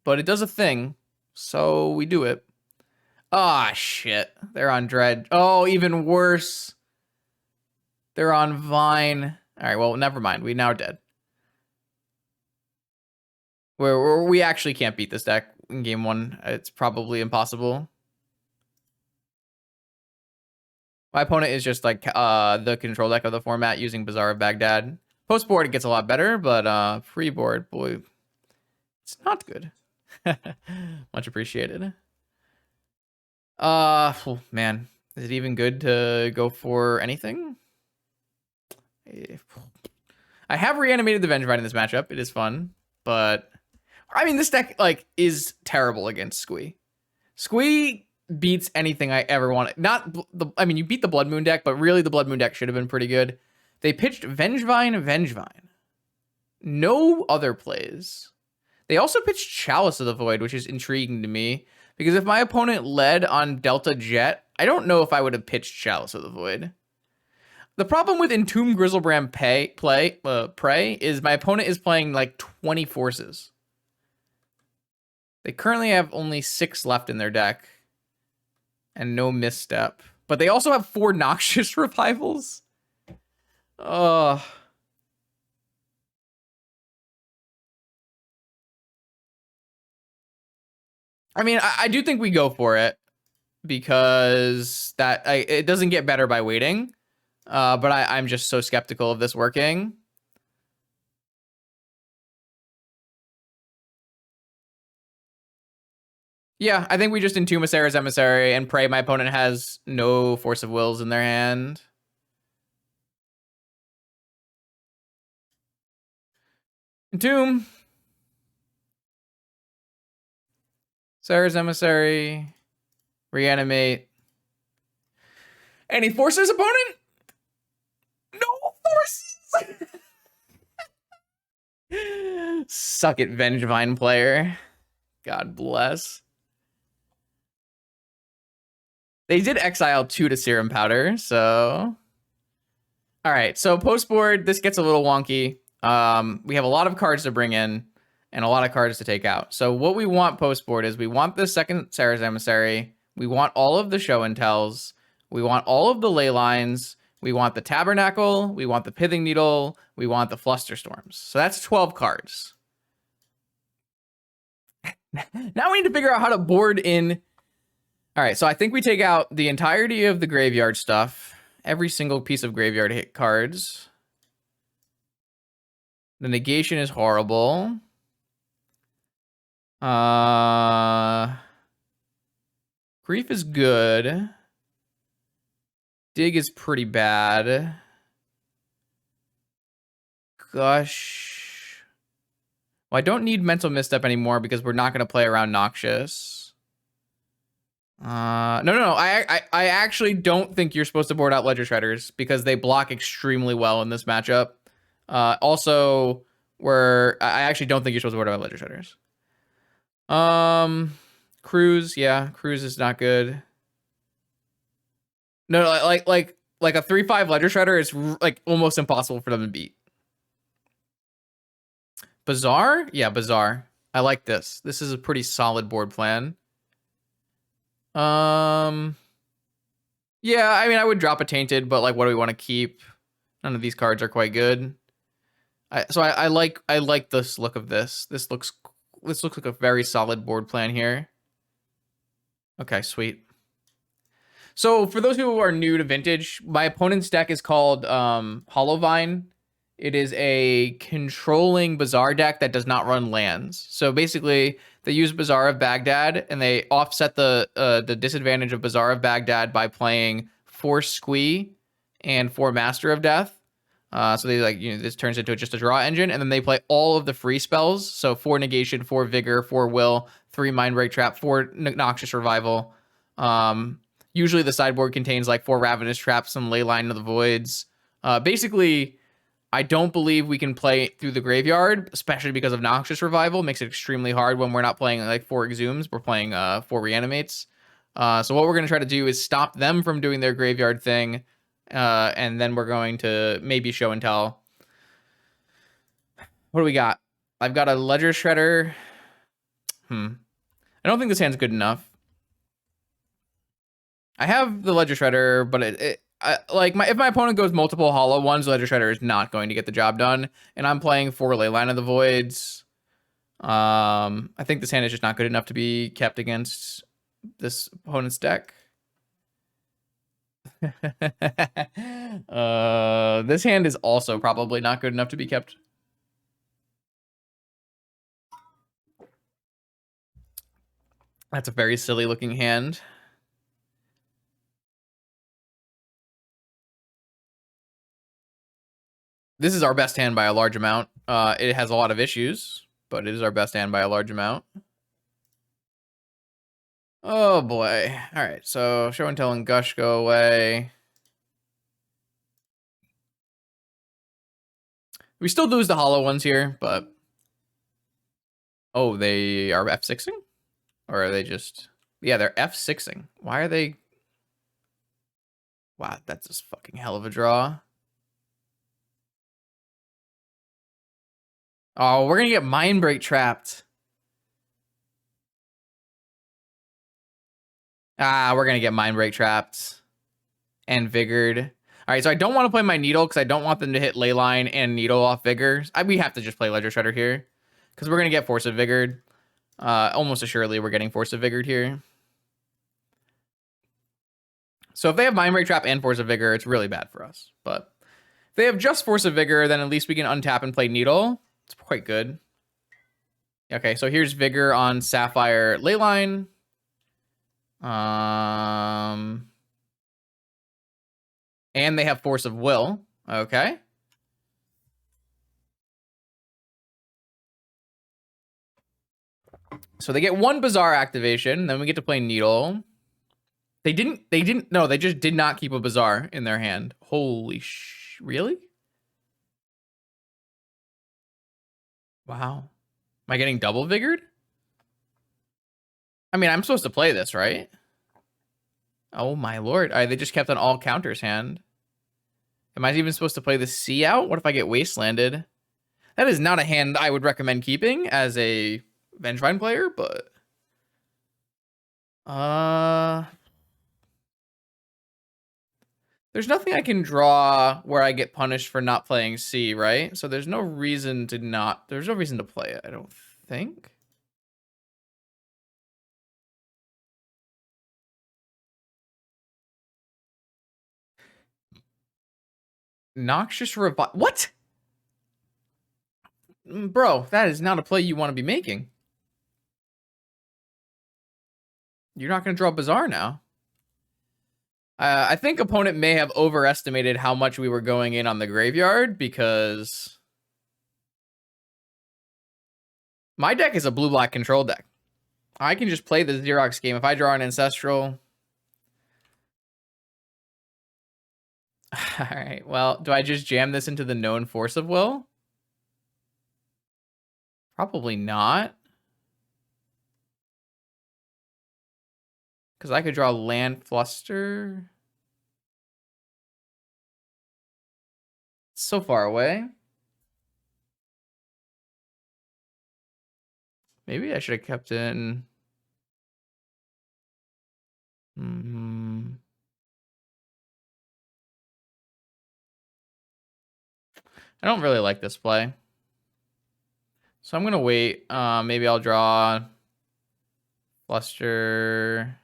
but it does a thing, so we do it. Ah, shit. They're on Dread. Oh, even worse. They're on Vine. All right, well, never mind. We now are dead. We actually can't beat this deck in game one. It's probably impossible. My opponent is just like the control deck of the format using Bazaar of Baghdad. Post board, it gets a lot better, but free board, boy, it's not good. Much appreciated. Oh, man, is it even good to go for anything? I have reanimated the Vengevine in this matchup. It is fun, but I mean, this deck like is terrible against Squee. Squee beats anything I ever wanted. Not the, I mean, you beat the Blood Moon deck, but really the Blood Moon deck should have been pretty good. They pitched Vengevine. No other plays. They also pitched Chalice of the Void, which is intriguing to me, because if my opponent led on Delta Jet, I don't know if I would have pitched Chalice of the Void. The problem with Entomb Grizzlebrand Prey is my opponent is playing like 20 forces. They currently have only 6 left in their deck. And no misstep. But they also have 4 Noxious Revivals. I mean, I do think we go for it. Because it doesn't get better by waiting. But I'm just so skeptical of this working. Yeah, I think we just Entomb Sarah's Emissary and pray my opponent has no Force of Wills in their hand. Entomb. Sarah's Emissary. Reanimate. Any forces, opponent? No forces! Suck it, Vengevine player. God bless. They did exile 2 to Serum Powder, so... Alright, so post board, this gets a little wonky. We have a lot of cards to bring in, and a lot of cards to take out. So what we want post board is we want the second Sarah's Emissary, we want all of the Show and Tells, we want all of the Ley Lines, we want the Tabernacle, we want the Pithing Needle, we want the Flusterstorms. So that's 12 cards. Now we need to figure out how to board in... All right, so I think we take out the entirety of the graveyard stuff. Every single piece of graveyard hit cards. The negation is horrible. Grief is good. Dig is pretty bad. Gosh. Well, I don't need Mental Misstep anymore because we're not going to play around Noxious. No. I actually don't think you're supposed to board out Ledger Shredders because they block extremely well in this matchup. Also, I actually don't think you're supposed to board out Ledger Shredders. Cruise, yeah, Cruise is not good. No, like a 3/5 Ledger Shredder is like almost impossible for them to beat. Bazaar? Yeah, Bazaar. I like this. This is a pretty solid board plan. Yeah, I mean, I would drop a Tainted, but like, what do we want to keep? None of these cards are quite good. I like this look of this. This looks like a very solid board plan here. Okay, sweet. So for those who are new to Vintage, my opponent's deck is called Hollowvine. It is a controlling Bazaar deck that does not run lands. So basically, they use Bazaar of Baghdad, and they offset the disadvantage of Bazaar of Baghdad by playing 4 Squee and 4 Master of Death. So they this turns into just a draw engine, and then they play all of the free spells. So 4 Negation, 4 Vigor, 4 Will, 3 Mindbreak Trap, 4 Noxious Revival. Usually the sideboard contains like 4 Ravenous Traps, some Leyline of the Voids. Basically, I don't believe we can play through the graveyard, especially because of Noxious Revival. Makes it extremely hard when we're not playing like 4 Exhumes. We're playing 4 Reanimates. So what we're going to try to do is stop them from doing their graveyard thing. And then we're going to maybe show and tell. What do we got? I've got a Ledger Shredder. I don't think this hand's good enough. I have the Ledger Shredder, but if my opponent goes multiple hollow ones, Ledger Shredder is not going to get the job done. And I'm playing 4 Leyline of the Voids. I think this hand is just not good enough to be kept against this opponent's deck. This hand is also probably not good enough to be kept. That's a very silly looking hand. This is our best hand by a large amount. It has a lot of issues, but it is our best hand by a large amount. Oh boy. All right, so show and tell and gush go away. We still lose the hollow ones here, but oh, they are F6ing? Or are they just... Yeah, they're F6ing. Why are they... Wow, that's just fucking hell of a draw. Oh, we're gonna get Mindbreak trapped. We're gonna get Mindbreak trapped. And Vigored. All right, so I don't want to play my Needle because I don't want them to hit Leyline and Needle off Vigor. We have to just play Ledger Shredder here because we're gonna get Force of Vigored. Almost assuredly, we're getting Force of Vigored here. So if they have Mindbreak Trap and Force of Vigor, it's really bad for us. But if they have just Force of Vigor, then at least we can untap and play Needle. It's quite good. Okay, so here's Vigor on Sapphire Leyline. And they have Force of Will. Okay. So they get 1 Bazaar activation. Then we get to play Needle. They just did not keep a Bazaar in their hand. Holy really? Wow. Am I getting double Vigored? I mean, I'm supposed to play this, right? Oh my lord. All right, they just kept an all counters hand. Am I even supposed to play the C out? What if I get Wastelanded? That is not a hand I would recommend keeping as a Vengevine player, but... There's nothing I can draw where I get punished for not playing C, right? So there's no reason to there's no reason to play it, I don't think. Noxious Revival. What? Bro, that is not a play you want to be making. You're not going to draw Bazaar now. I think opponent may have overestimated how much we were going in on the graveyard because my deck is a blue-black control deck. I can just play the Xerox game. If I draw an Ancestral... All right, well, do I just jam this into the known Force of Will? Probably not. Because I could draw Land Fluster. It's so far away. Maybe I should have kept in... I don't really like this play. So I'm going to wait. Maybe I'll draw Fluster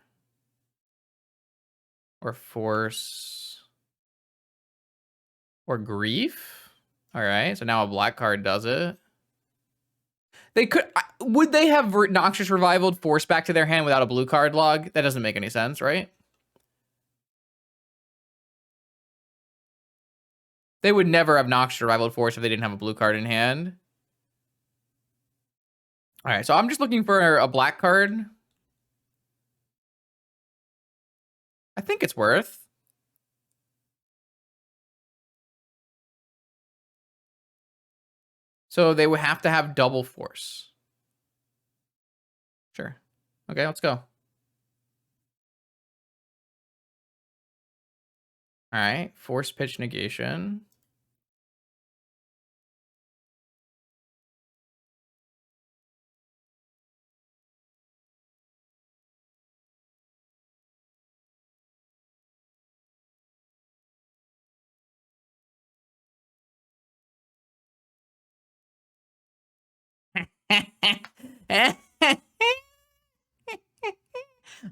or Force or Grief. All right, so now a black card does it. They could. Would they have Noxious Revivaled Force back to their hand without a blue card log? That doesn't make any sense, right? They would never have Noxious Revivaled Force if they didn't have a blue card in hand. All right, so I'm just looking for a black card. I think it's worth. So they would have to have double force. Sure. Okay, let's go. All right, force pitch negation.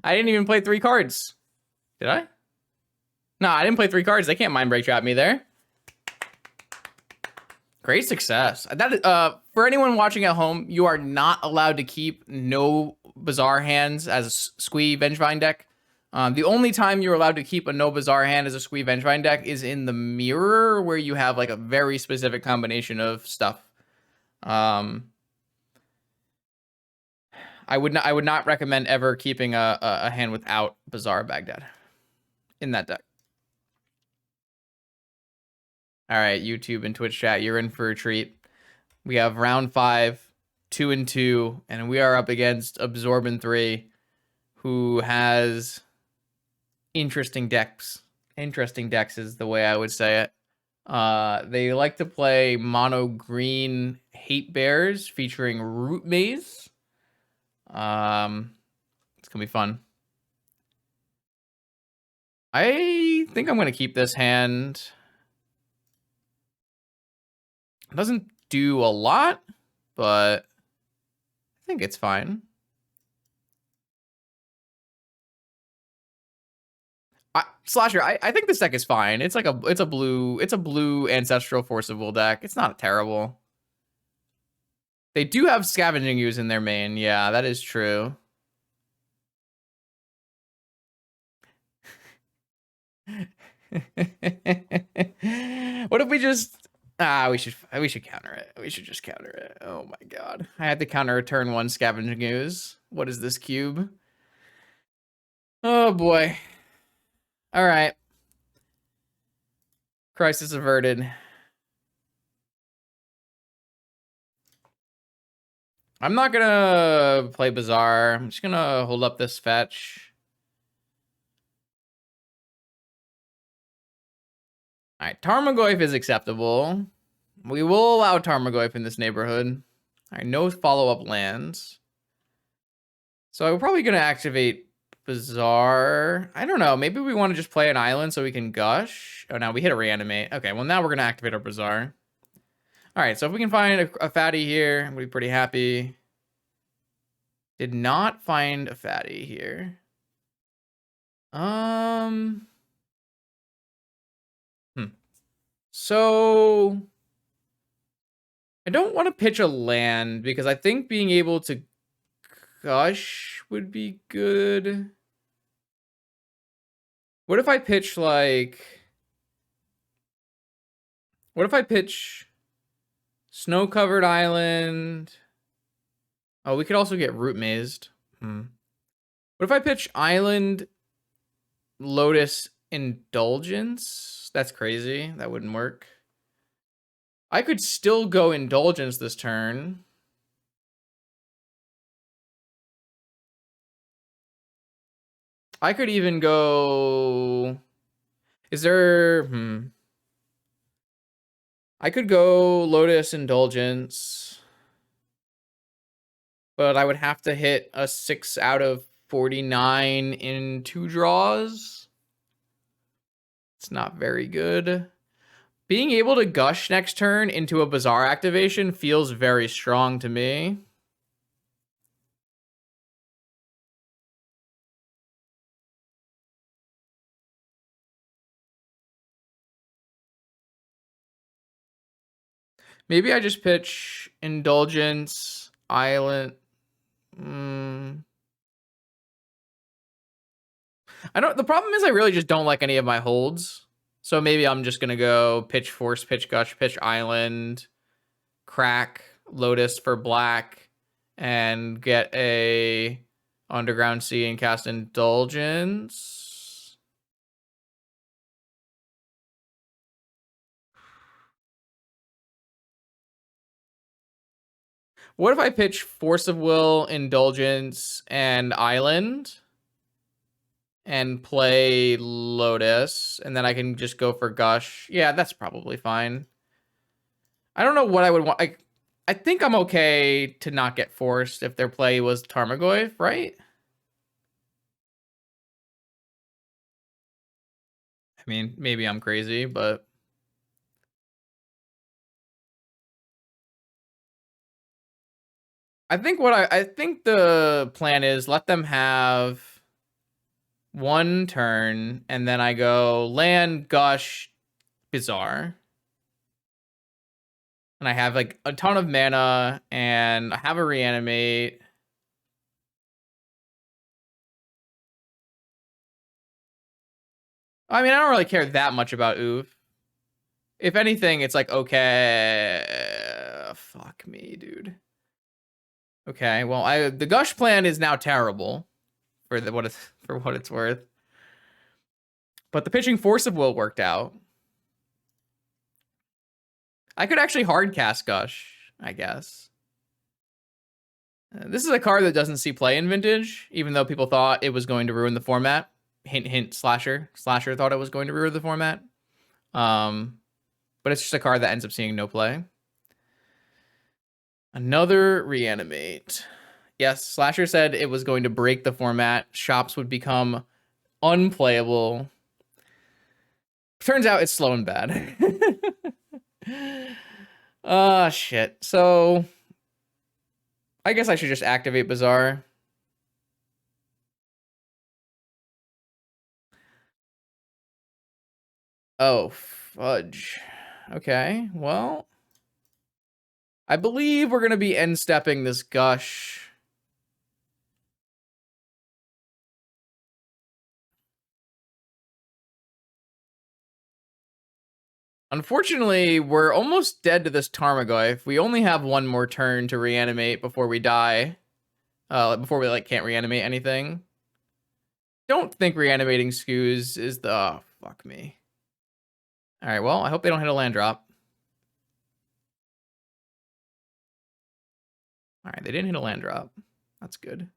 I didn't even play 3 cards. Did I? No, I didn't play 3 cards. They can't mind break trap me there. Great success. That for anyone watching at home, you are not allowed to keep no Bizarre hands as a Squee Vengevine deck. The only time you're allowed to keep a no Bizarre hand as a Squee Vengevine deck is in the mirror, where you have like a very specific combination of stuff. I would not recommend ever keeping a hand without Bizarre Baghdad in that deck. All right, YouTube and Twitch chat, you're in for a treat. We have round 5, 2-2, and we are up against Absorbin 3, who has interesting decks. Interesting decks is the way I would say it. They like to play mono green Hate Bears featuring Root Maze. It's gonna be fun. I think I'm gonna keep this hand. It doesn't do a lot, but I think it's fine. Slasher, I think this deck is fine. It's like a blue Ancestral Force of Will deck. It's not terrible. They do have Scavenging Ooze in their main. Yeah, that is true. What if we just we should counter it. We should just counter it. Oh my god. I had to counter a turn 1 Scavenging Ooze. What is this cube? Oh boy. All right. Crisis averted. I'm not gonna play Bizarre. I'm just gonna hold up this fetch. All right, Tarmogoyf is acceptable. We will allow Tarmogoyf in this neighborhood. All right, no follow-up lands. So I'm probably gonna activate Bizarre. I don't know. Maybe we want to just play an island so we can gush. Oh, now we hit a reanimate. Okay, well now we're gonna activate our Bizarre. All right, so if we can find a fatty here, I'm gonna be pretty happy. Did not find a fatty here. So I don't want to pitch a land because I think being able to gush would be good. What if I pitch like... What if I pitch Snow-Covered Island? Oh, we could also get Root Mazed. What if I pitch Island, Lotus, Indulgence? That's crazy. That wouldn't work. I could still go Indulgence this turn. I could even go... Is there... I could go Lotus Indulgence. But I would have to hit a 6 out of 49 in 2 draws. It's not very good. Being able to gush next turn into a Bizarre activation feels very strong to me. Maybe I just pitch Indulgence, Island. I don't. The problem is I really just don't like any of my holds. So maybe I'm just gonna go pitch Force, pitch Gush, pitch Island, crack Lotus for black, and get a Underground Sea and cast Indulgence. What if I pitch Force of Will, Indulgence, and Island? And play Lotus, and then I can just go for Gush. Yeah, that's probably fine. I don't know what I would want. I think I'm okay to not get forced if their play was Tarmogoyf, right? I mean, maybe I'm crazy, but I think I think the plan is let them have one turn, and then I go land, Gush, Bizarre. And I have like a ton of mana, and I have a Reanimate. I mean, I don't really care that much about Oof. If anything, it's like, okay, fuck me, dude. Okay, well, the Gush plan is now terrible for what it's worth. But the pitching Force of Will worked out. I could actually hard cast Gush, I guess. This is a card that doesn't see play in Vintage, even though people thought it was going to ruin the format. Hint, hint, Slasher. Slasher thought it was going to ruin the format. But it's just a card that ends up seeing no play. Another Reanimate. Yes, Slasher said it was going to break the format. Shops would become unplayable. Turns out it's slow and bad. Shit. So I guess I should just activate Bazaar. Oh, fudge. Okay, well, I believe we're going to be end-stepping this Gush. Unfortunately, we're almost dead to this Tarmogoyf. We only have one more turn to reanimate before we die. Before we like can't reanimate anything. Don't think reanimating Squees is the... Oh, fuck me. Alright, well, I hope they don't hit a land drop. Alright, they didn't hit a land drop. That's good.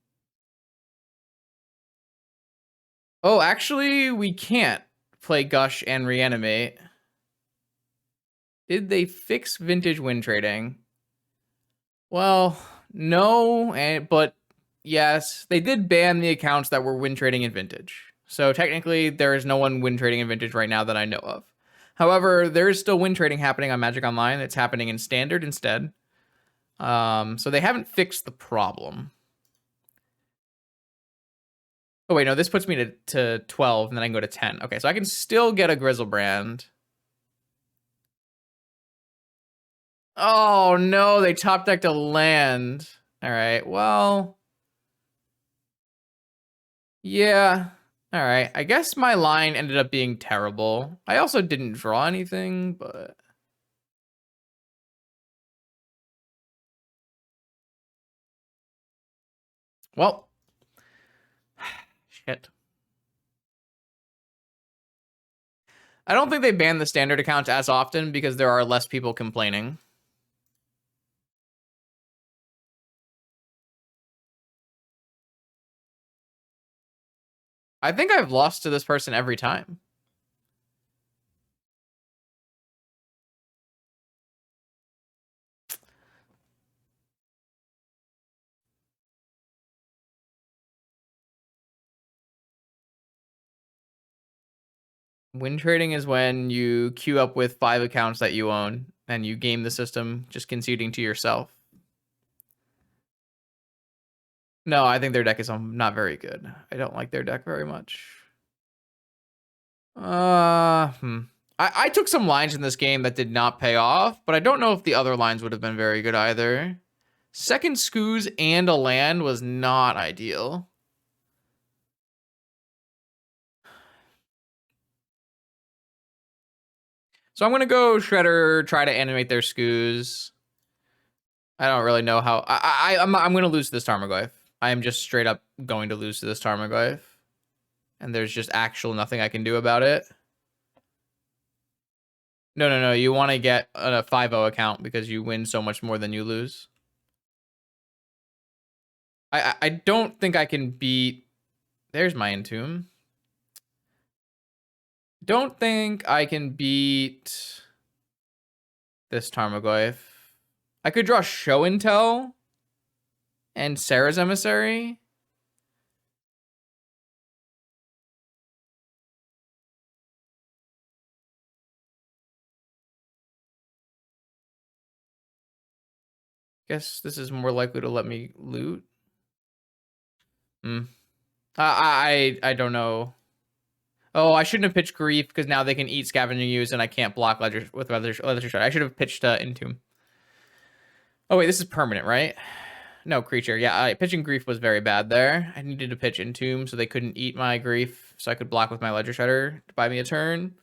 Oh, actually, we can't play Gush and reanimate. Did they fix Vintage win trading? Well, no, but yes, they did ban the accounts that were win trading in Vintage. So technically, there is no one win trading in Vintage right now that I know of. However, there is still win trading happening on Magic Online. It's happening in Standard instead. So they haven't fixed the problem. Oh, wait, no, this puts me to 12, and then I can go to 10. Okay, so I can still get a Grizzlebrand. Oh, no, they top decked a land. All right, well... Yeah. All right. I guess my line ended up being terrible. I also didn't draw anything, but... Well. Shit. I don't think they ban the standard account as often because there are less people complaining. I think I've lost to this person every time. Win trading is when you queue up with 5 accounts that you own and you game the system just conceding to yourself. No, I think their deck is not very good. I don't like their deck very much. I took some lines in this game that did not pay off, but I don't know if the other lines would have been very good either. Second Squees and a land was not ideal. So I'm going to go Shredder, try to animate their Squees. I don't really know how. I'm going to lose to this Tarmogoyf. I am just straight up going to lose to this Tarmogoyf. And there's just actual nothing I can do about it. No. You want to get a 5-0 account because you win so much more than you lose. I don't think I can beat... There's my Entomb. Don't think I can beat this Tarmogoyf. I could draw Show and Tell and Sarah's Emissary. Guess this is more likely to let me loot. I don't know. Oh, I shouldn't have pitched Grief because now they can eat Scavenging Ooze and I can't block Ledger with Ledger Shard. I should have pitched Entomb. Oh wait, this is permanent, right? No, creature. Yeah, pitching Grief was very bad there. I needed to pitch Entomb so they couldn't eat my Grief, so I could block with my Ledger Shredder to buy me a turn.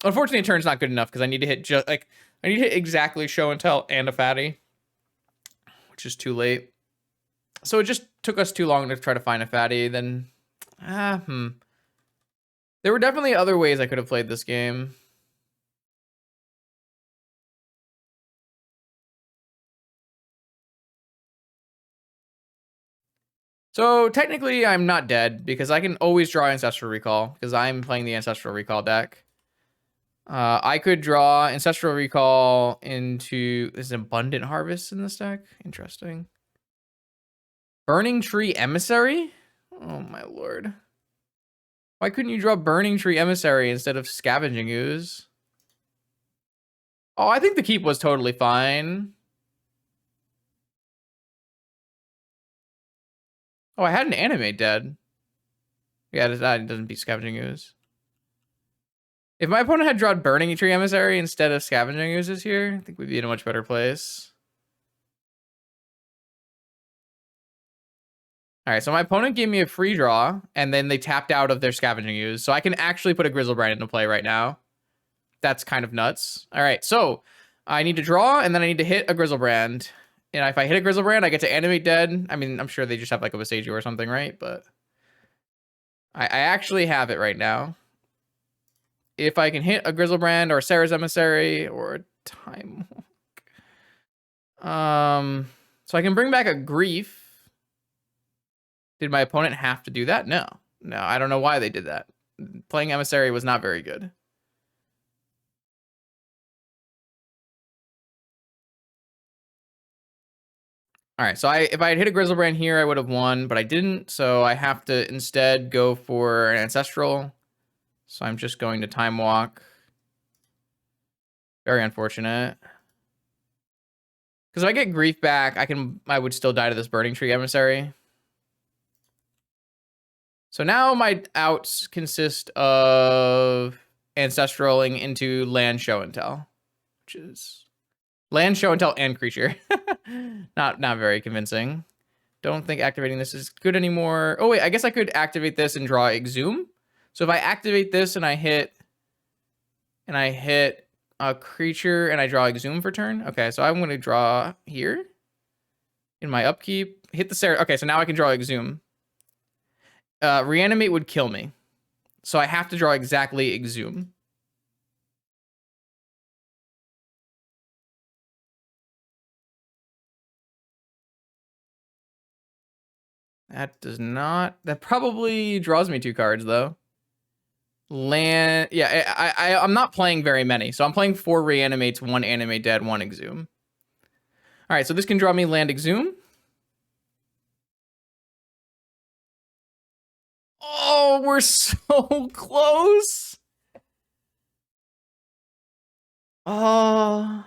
Unfortunately, a turn's not good enough because I need to hit I need to hit exactly Show and Tell and a fatty, which is too late. So it just took us too long to try to find a fatty. Then, there were definitely other ways I could have played this game. So technically, I'm not dead because I can always draw Ancestral Recall because I'm playing the Ancestral Recall deck. I could draw Ancestral Recall into... There's an Abundant Harvest in this deck. Interesting. Burning Tree Emissary? Oh my lord. Why couldn't you draw Burning Tree Emissary instead of Scavenging Ooze? Oh, I think the keep was totally fine. Oh, I had an Animate dead. Yeah, it doesn't beat Scavenging Ooze. If my opponent had drawn Burning Tree Emissary instead of Scavenging Oozes here, I think we'd be in a much better place. All right, so my opponent gave me a free draw, and then they tapped out of their Scavenging Ooze, so I can actually put a Grizzlebrand into play right now. That's kind of nuts. All right, so I need to draw, and then I need to hit a Grizzlebrand. And if I hit a Grizzlebrand, I get to Animate Dead. I mean, I'm sure they just have like a Visagio or something, right? But I actually have it right now. If I can hit a Grizzlebrand or Sarah's Emissary or a Time Walk. So I can bring back a Grief. Did my opponent have to do that? No. No, I don't know why they did that. Playing Emissary was not very good. All right, so if I had hit a Grizzlebrand here, I would have won, but I didn't, so I have to instead go for an Ancestral. So I'm just going to Time Walk. Very unfortunate. Because if I get Grief back, I would still die to this Burning Tree Emissary. So now my outs consist of Ancestraling into Land, Show and Tell, which is Land, Show and Tell, and creature. Not very convincing. Don't think activating this is good anymore. Oh wait, I guess I could activate this and draw Exhume. So if I activate this and I hit a creature and I draw Exhume for turn. Okay, so I'm going to draw here in my upkeep. Hit the Sarah. Okay, so now I can draw Exhume. Reanimate would kill me. So I have to draw exactly Exhume. That probably draws me 2 cards though. Land, yeah, I'm not playing very many. So I'm playing 4 Reanimates, 1 Animate Dead, 1 Exhume. All right, so this can draw me Land Exhume. Oh, we're so close. Oh.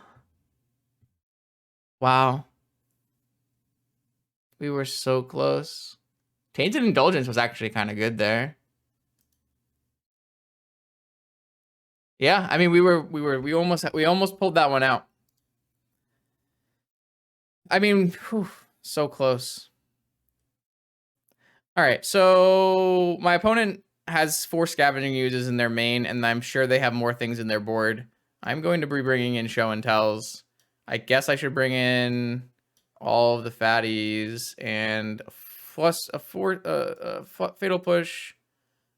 Wow. We were so close. Tainted Indulgence was actually kind of good there. Yeah, I mean, we almost pulled that one out. I mean, whew, so close. All right, so my opponent has 4 scavenging uses in their main, and I'm sure they have more things in their board. I'm going to be bringing in show and tells. I guess I should bring in all of the fatties and fatal push.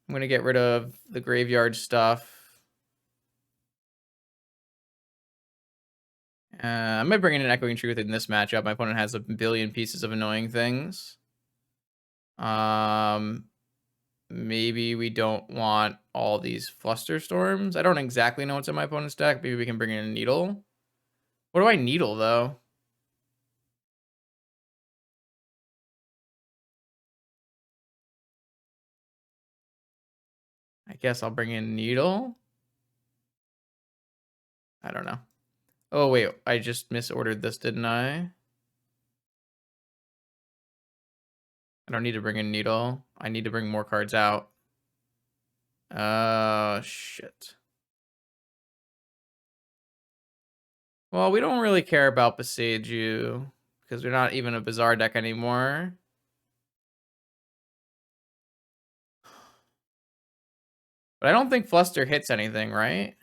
I'm gonna get rid of the graveyard stuff. I'm gonna bring in an Echoing Truth in this matchup. My opponent has a billion pieces of annoying things. Maybe we don't want all these Fluster Storms. I don't exactly know what's in my opponent's deck. Maybe we can bring in a Needle. What do I Needle, though? I guess I'll bring in Needle. I don't know. Oh, wait. I just misordered this, didn't I? I don't need to bring in Needle. I need to bring more cards out. Shit. Well, we don't really care about Beseiju because we're not even a Bizarre deck anymore. But I don't think Fluster hits anything, right?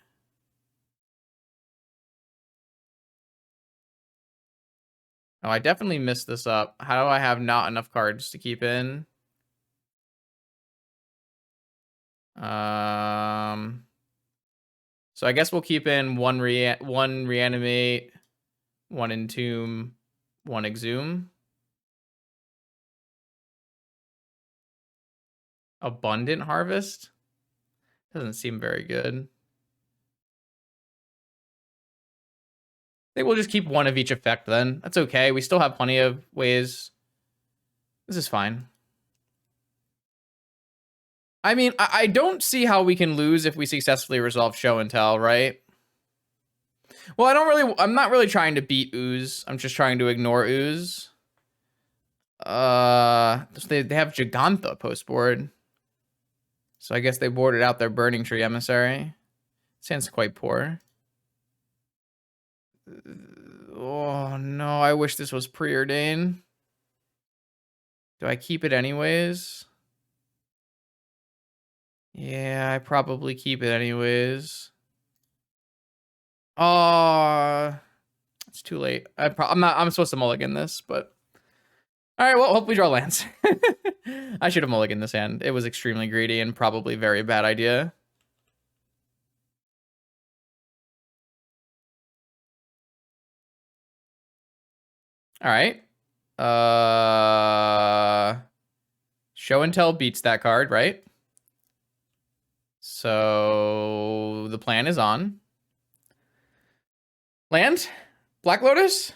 Oh, I definitely messed this up. How do I have not enough cards to keep in? So I guess we'll keep in one reanimate, one entomb, one exhume. Abundant harvest? Doesn't seem very good. I think we'll just keep one of each effect then. That's okay. We still have plenty of ways. This is fine. I mean, I don't see how we can lose if we successfully resolve show and tell, right? Well, I'm not really trying to beat Ooze. I'm just trying to ignore Ooze. They have Gigantha post board. So I guess they boarded out their Burning Tree Emissary. Sounds quite poor. Oh no, I wish this was preordained. Do I keep it anyways? Yeah, I probably keep it anyways. Oh, it's too late. I'm supposed to mulligan this, but all right. Well, hope we draw lands. I should have mulliganed this hand. It was extremely greedy and probably very bad idea. All right. Show and tell beats that card, right? So the plan is on. Land? Black Lotus?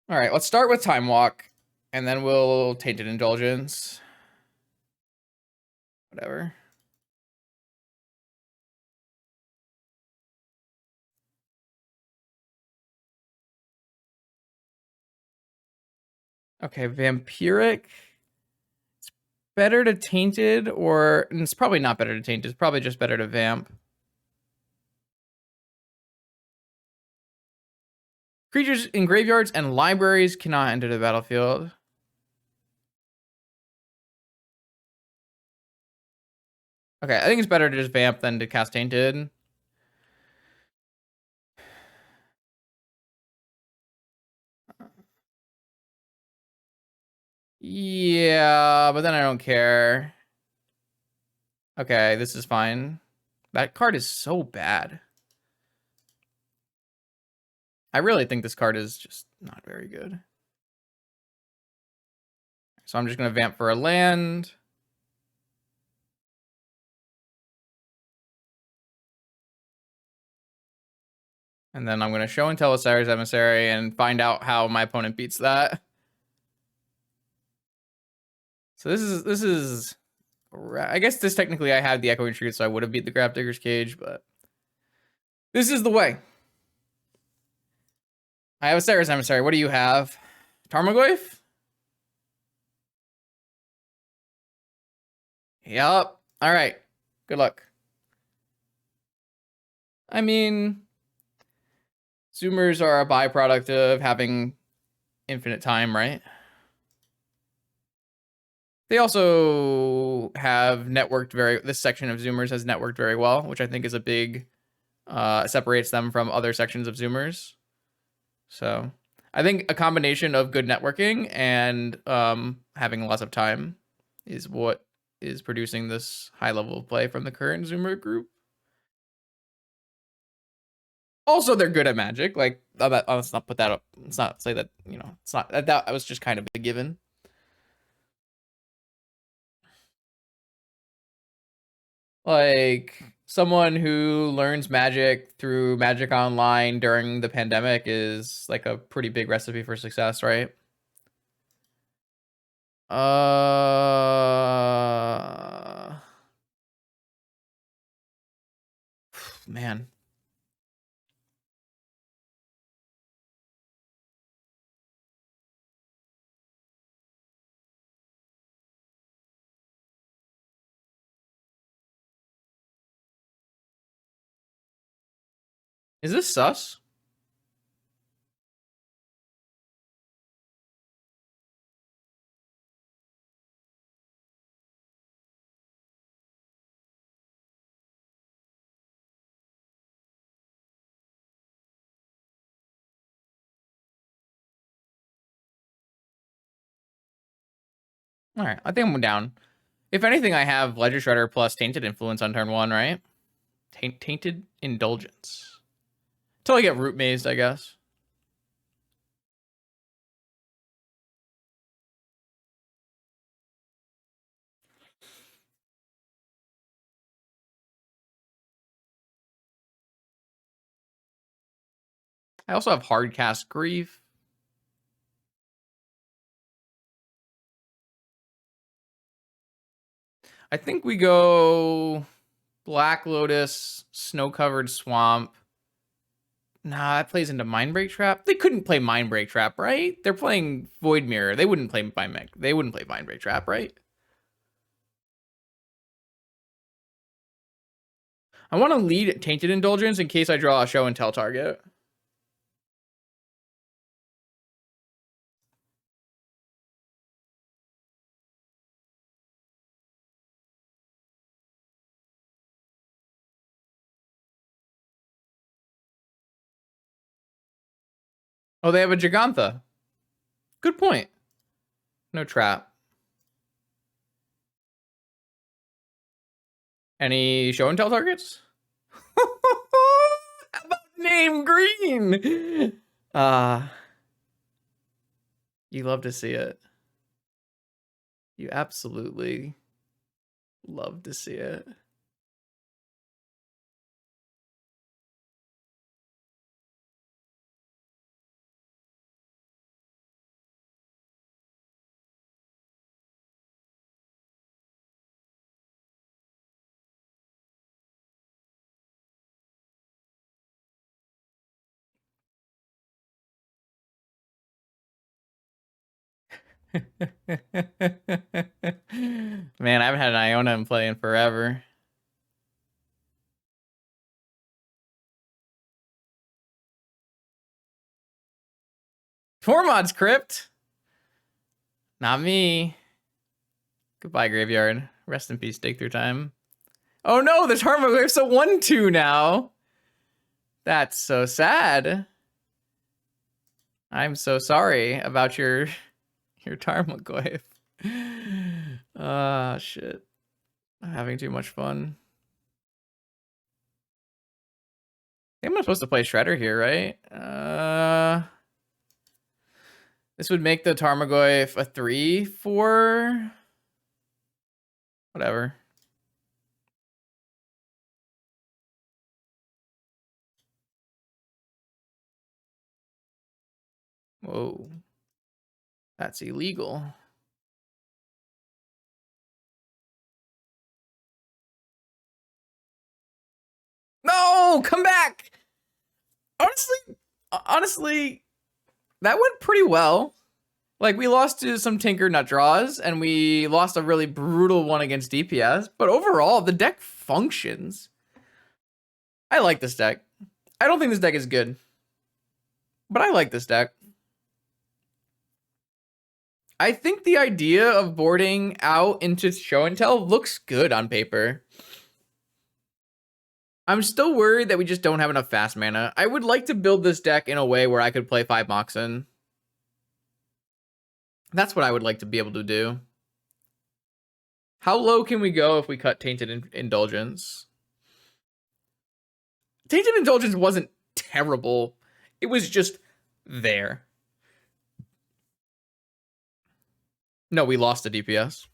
All right, let's start with Time Walk, and then we'll Tainted Indulgence. Whatever. Okay, Vampiric. It's better to Tainted, or it's probably not better to Tainted. It's probably just better to Vamp. Creatures in graveyards and libraries cannot enter the battlefield. Okay, I think it's better to just Vamp than to cast Tainted. Yeah, but then I don't care. Okay, this is fine. That card is so bad. I really think this card is just not very good. So I'm just going to Vamp for a land. And then I'm going to show and tell Osiris Emissary and find out how my opponent beats that. So this is I guess this technically I had the Echoing Truth, so I would have beat the Grafdigger's Cage, but this is the way. I have Osiris Emissary. What do you have? Tarmogoyf? Yup. All right. Good luck. I mean, Zoomers are a byproduct of having infinite time, right? They also have networked this section of Zoomers has networked very well, which I think is a big, separates them from other sections of Zoomers. So I think a combination of good networking and having lots of time is what is producing this high level of play from the current Zoomer group. Also, they're good at Magic. Like, let's not put that up. Let's not say that, you know, it's not that was just kind of a given. Like, someone who learns Magic through Magic Online during the pandemic is like a pretty big recipe for success, right? Man. Is this sus? All right, I think I'm down. If anything, I have Ledger Shredder plus Tainted Influence on turn 1, right? Tainted Indulgence. Till I get Root Mazed, I guess. I also have Hardcast Grief. I think we go Black Lotus, Snow-Covered Swamp. Nah, that plays into Mindbreak Trap. They couldn't play Mindbreak Trap, right? They're playing Void Mirror. They wouldn't play Mindbreak Trap, right? I want to lead Tainted Indulgence in case I draw a show and tell target. Oh, they have a Gigantha. Good point. No trap. Any show and tell targets? How about name green? You love to see it. You absolutely love to see it. Man, I haven't had an Iona in play in forever. Tormod's Crypt. Not me. Goodbye, Graveyard. Rest in peace, Dig Through Time. Oh no, the Tarmogoyf's a 1/2 now. That's so sad. I'm so sorry about your Tarmogoyf. Ah, shit. I'm having too much fun. I think I'm supposed to play Shredder here, right? This would make the Tarmogoyf a 3/4. Whatever. Whoa. That's illegal. No, come back. Honestly, that went pretty well. Like, we lost to some Tinker nut draws, and we lost a really brutal one against DPS, but overall, the deck functions. I like this deck. I don't think this deck is good, but I like this deck. I think the idea of boarding out into show and tell looks good on paper. I'm still worried that we just don't have enough fast mana. I would like to build this deck in a way where I could play 5 Moxen. That's what I would like to be able to do. How low can we go if we cut Tainted Indulgence? Tainted Indulgence wasn't terrible. It was just there. No, we lost to DPS.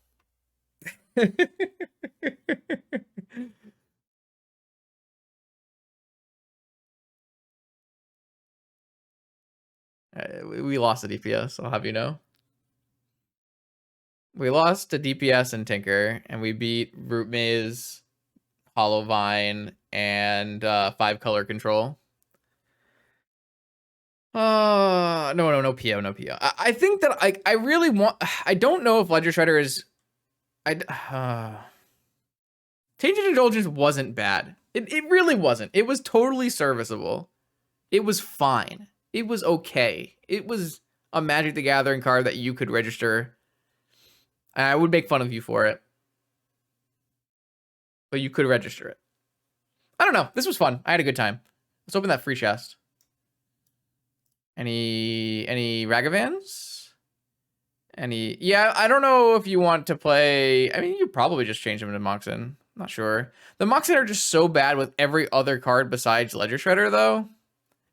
We lost to DPS, I'll have you know. We lost to DPS and Tinker, and we beat Root Maze, Hollow Vine, and 5 color control. No PO, no PO. I think that I really want. I don't know if Ledger Shredder is. Tainted Indulgence wasn't bad. It really wasn't. It was totally serviceable. It was fine. It was okay. It was a Magic the Gathering card that you could register. And I would make fun of you for it. But you could register it. I don't know. This was fun. I had a good time. Let's open that free chest. Any Ragavans? Yeah, I don't know if you want to play. I mean, you probably just change them into Moxen. Not sure. The Moxen are just so bad with every other card besides Ledger Shredder, though.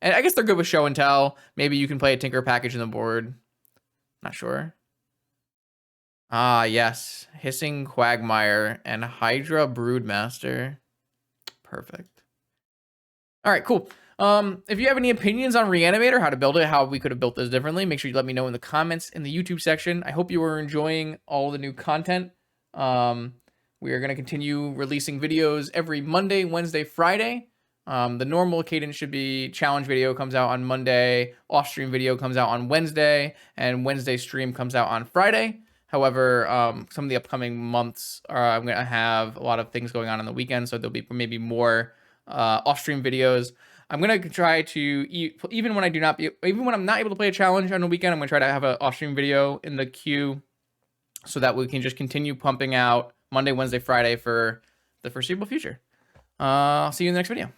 And I guess they're good with show and tell. Maybe you can play a Tinker package in the board. Not sure. Ah, yes. Hissing Quagmire and Hydra Broodmaster. Perfect. All right, cool. If you have any opinions on Reanimator, how to build it, how we could have built this differently, make sure you let me know in the comments in the YouTube section. I hope you are enjoying all the new content. We are going to continue releasing videos every Monday, Wednesday, Friday. The normal cadence should be challenge video comes out on Monday, off-stream video comes out on Wednesday, and Wednesday stream comes out on Friday. However, some of the upcoming months, I'm going to have a lot of things going on the weekend, so there'll be maybe more off-stream videos. I'm going to try to, even when I'm not able to play a challenge on the weekend, I'm going to try to have an off-stream video in the queue so that we can just continue pumping out Monday, Wednesday, Friday for the foreseeable future. I'll see you in the next video.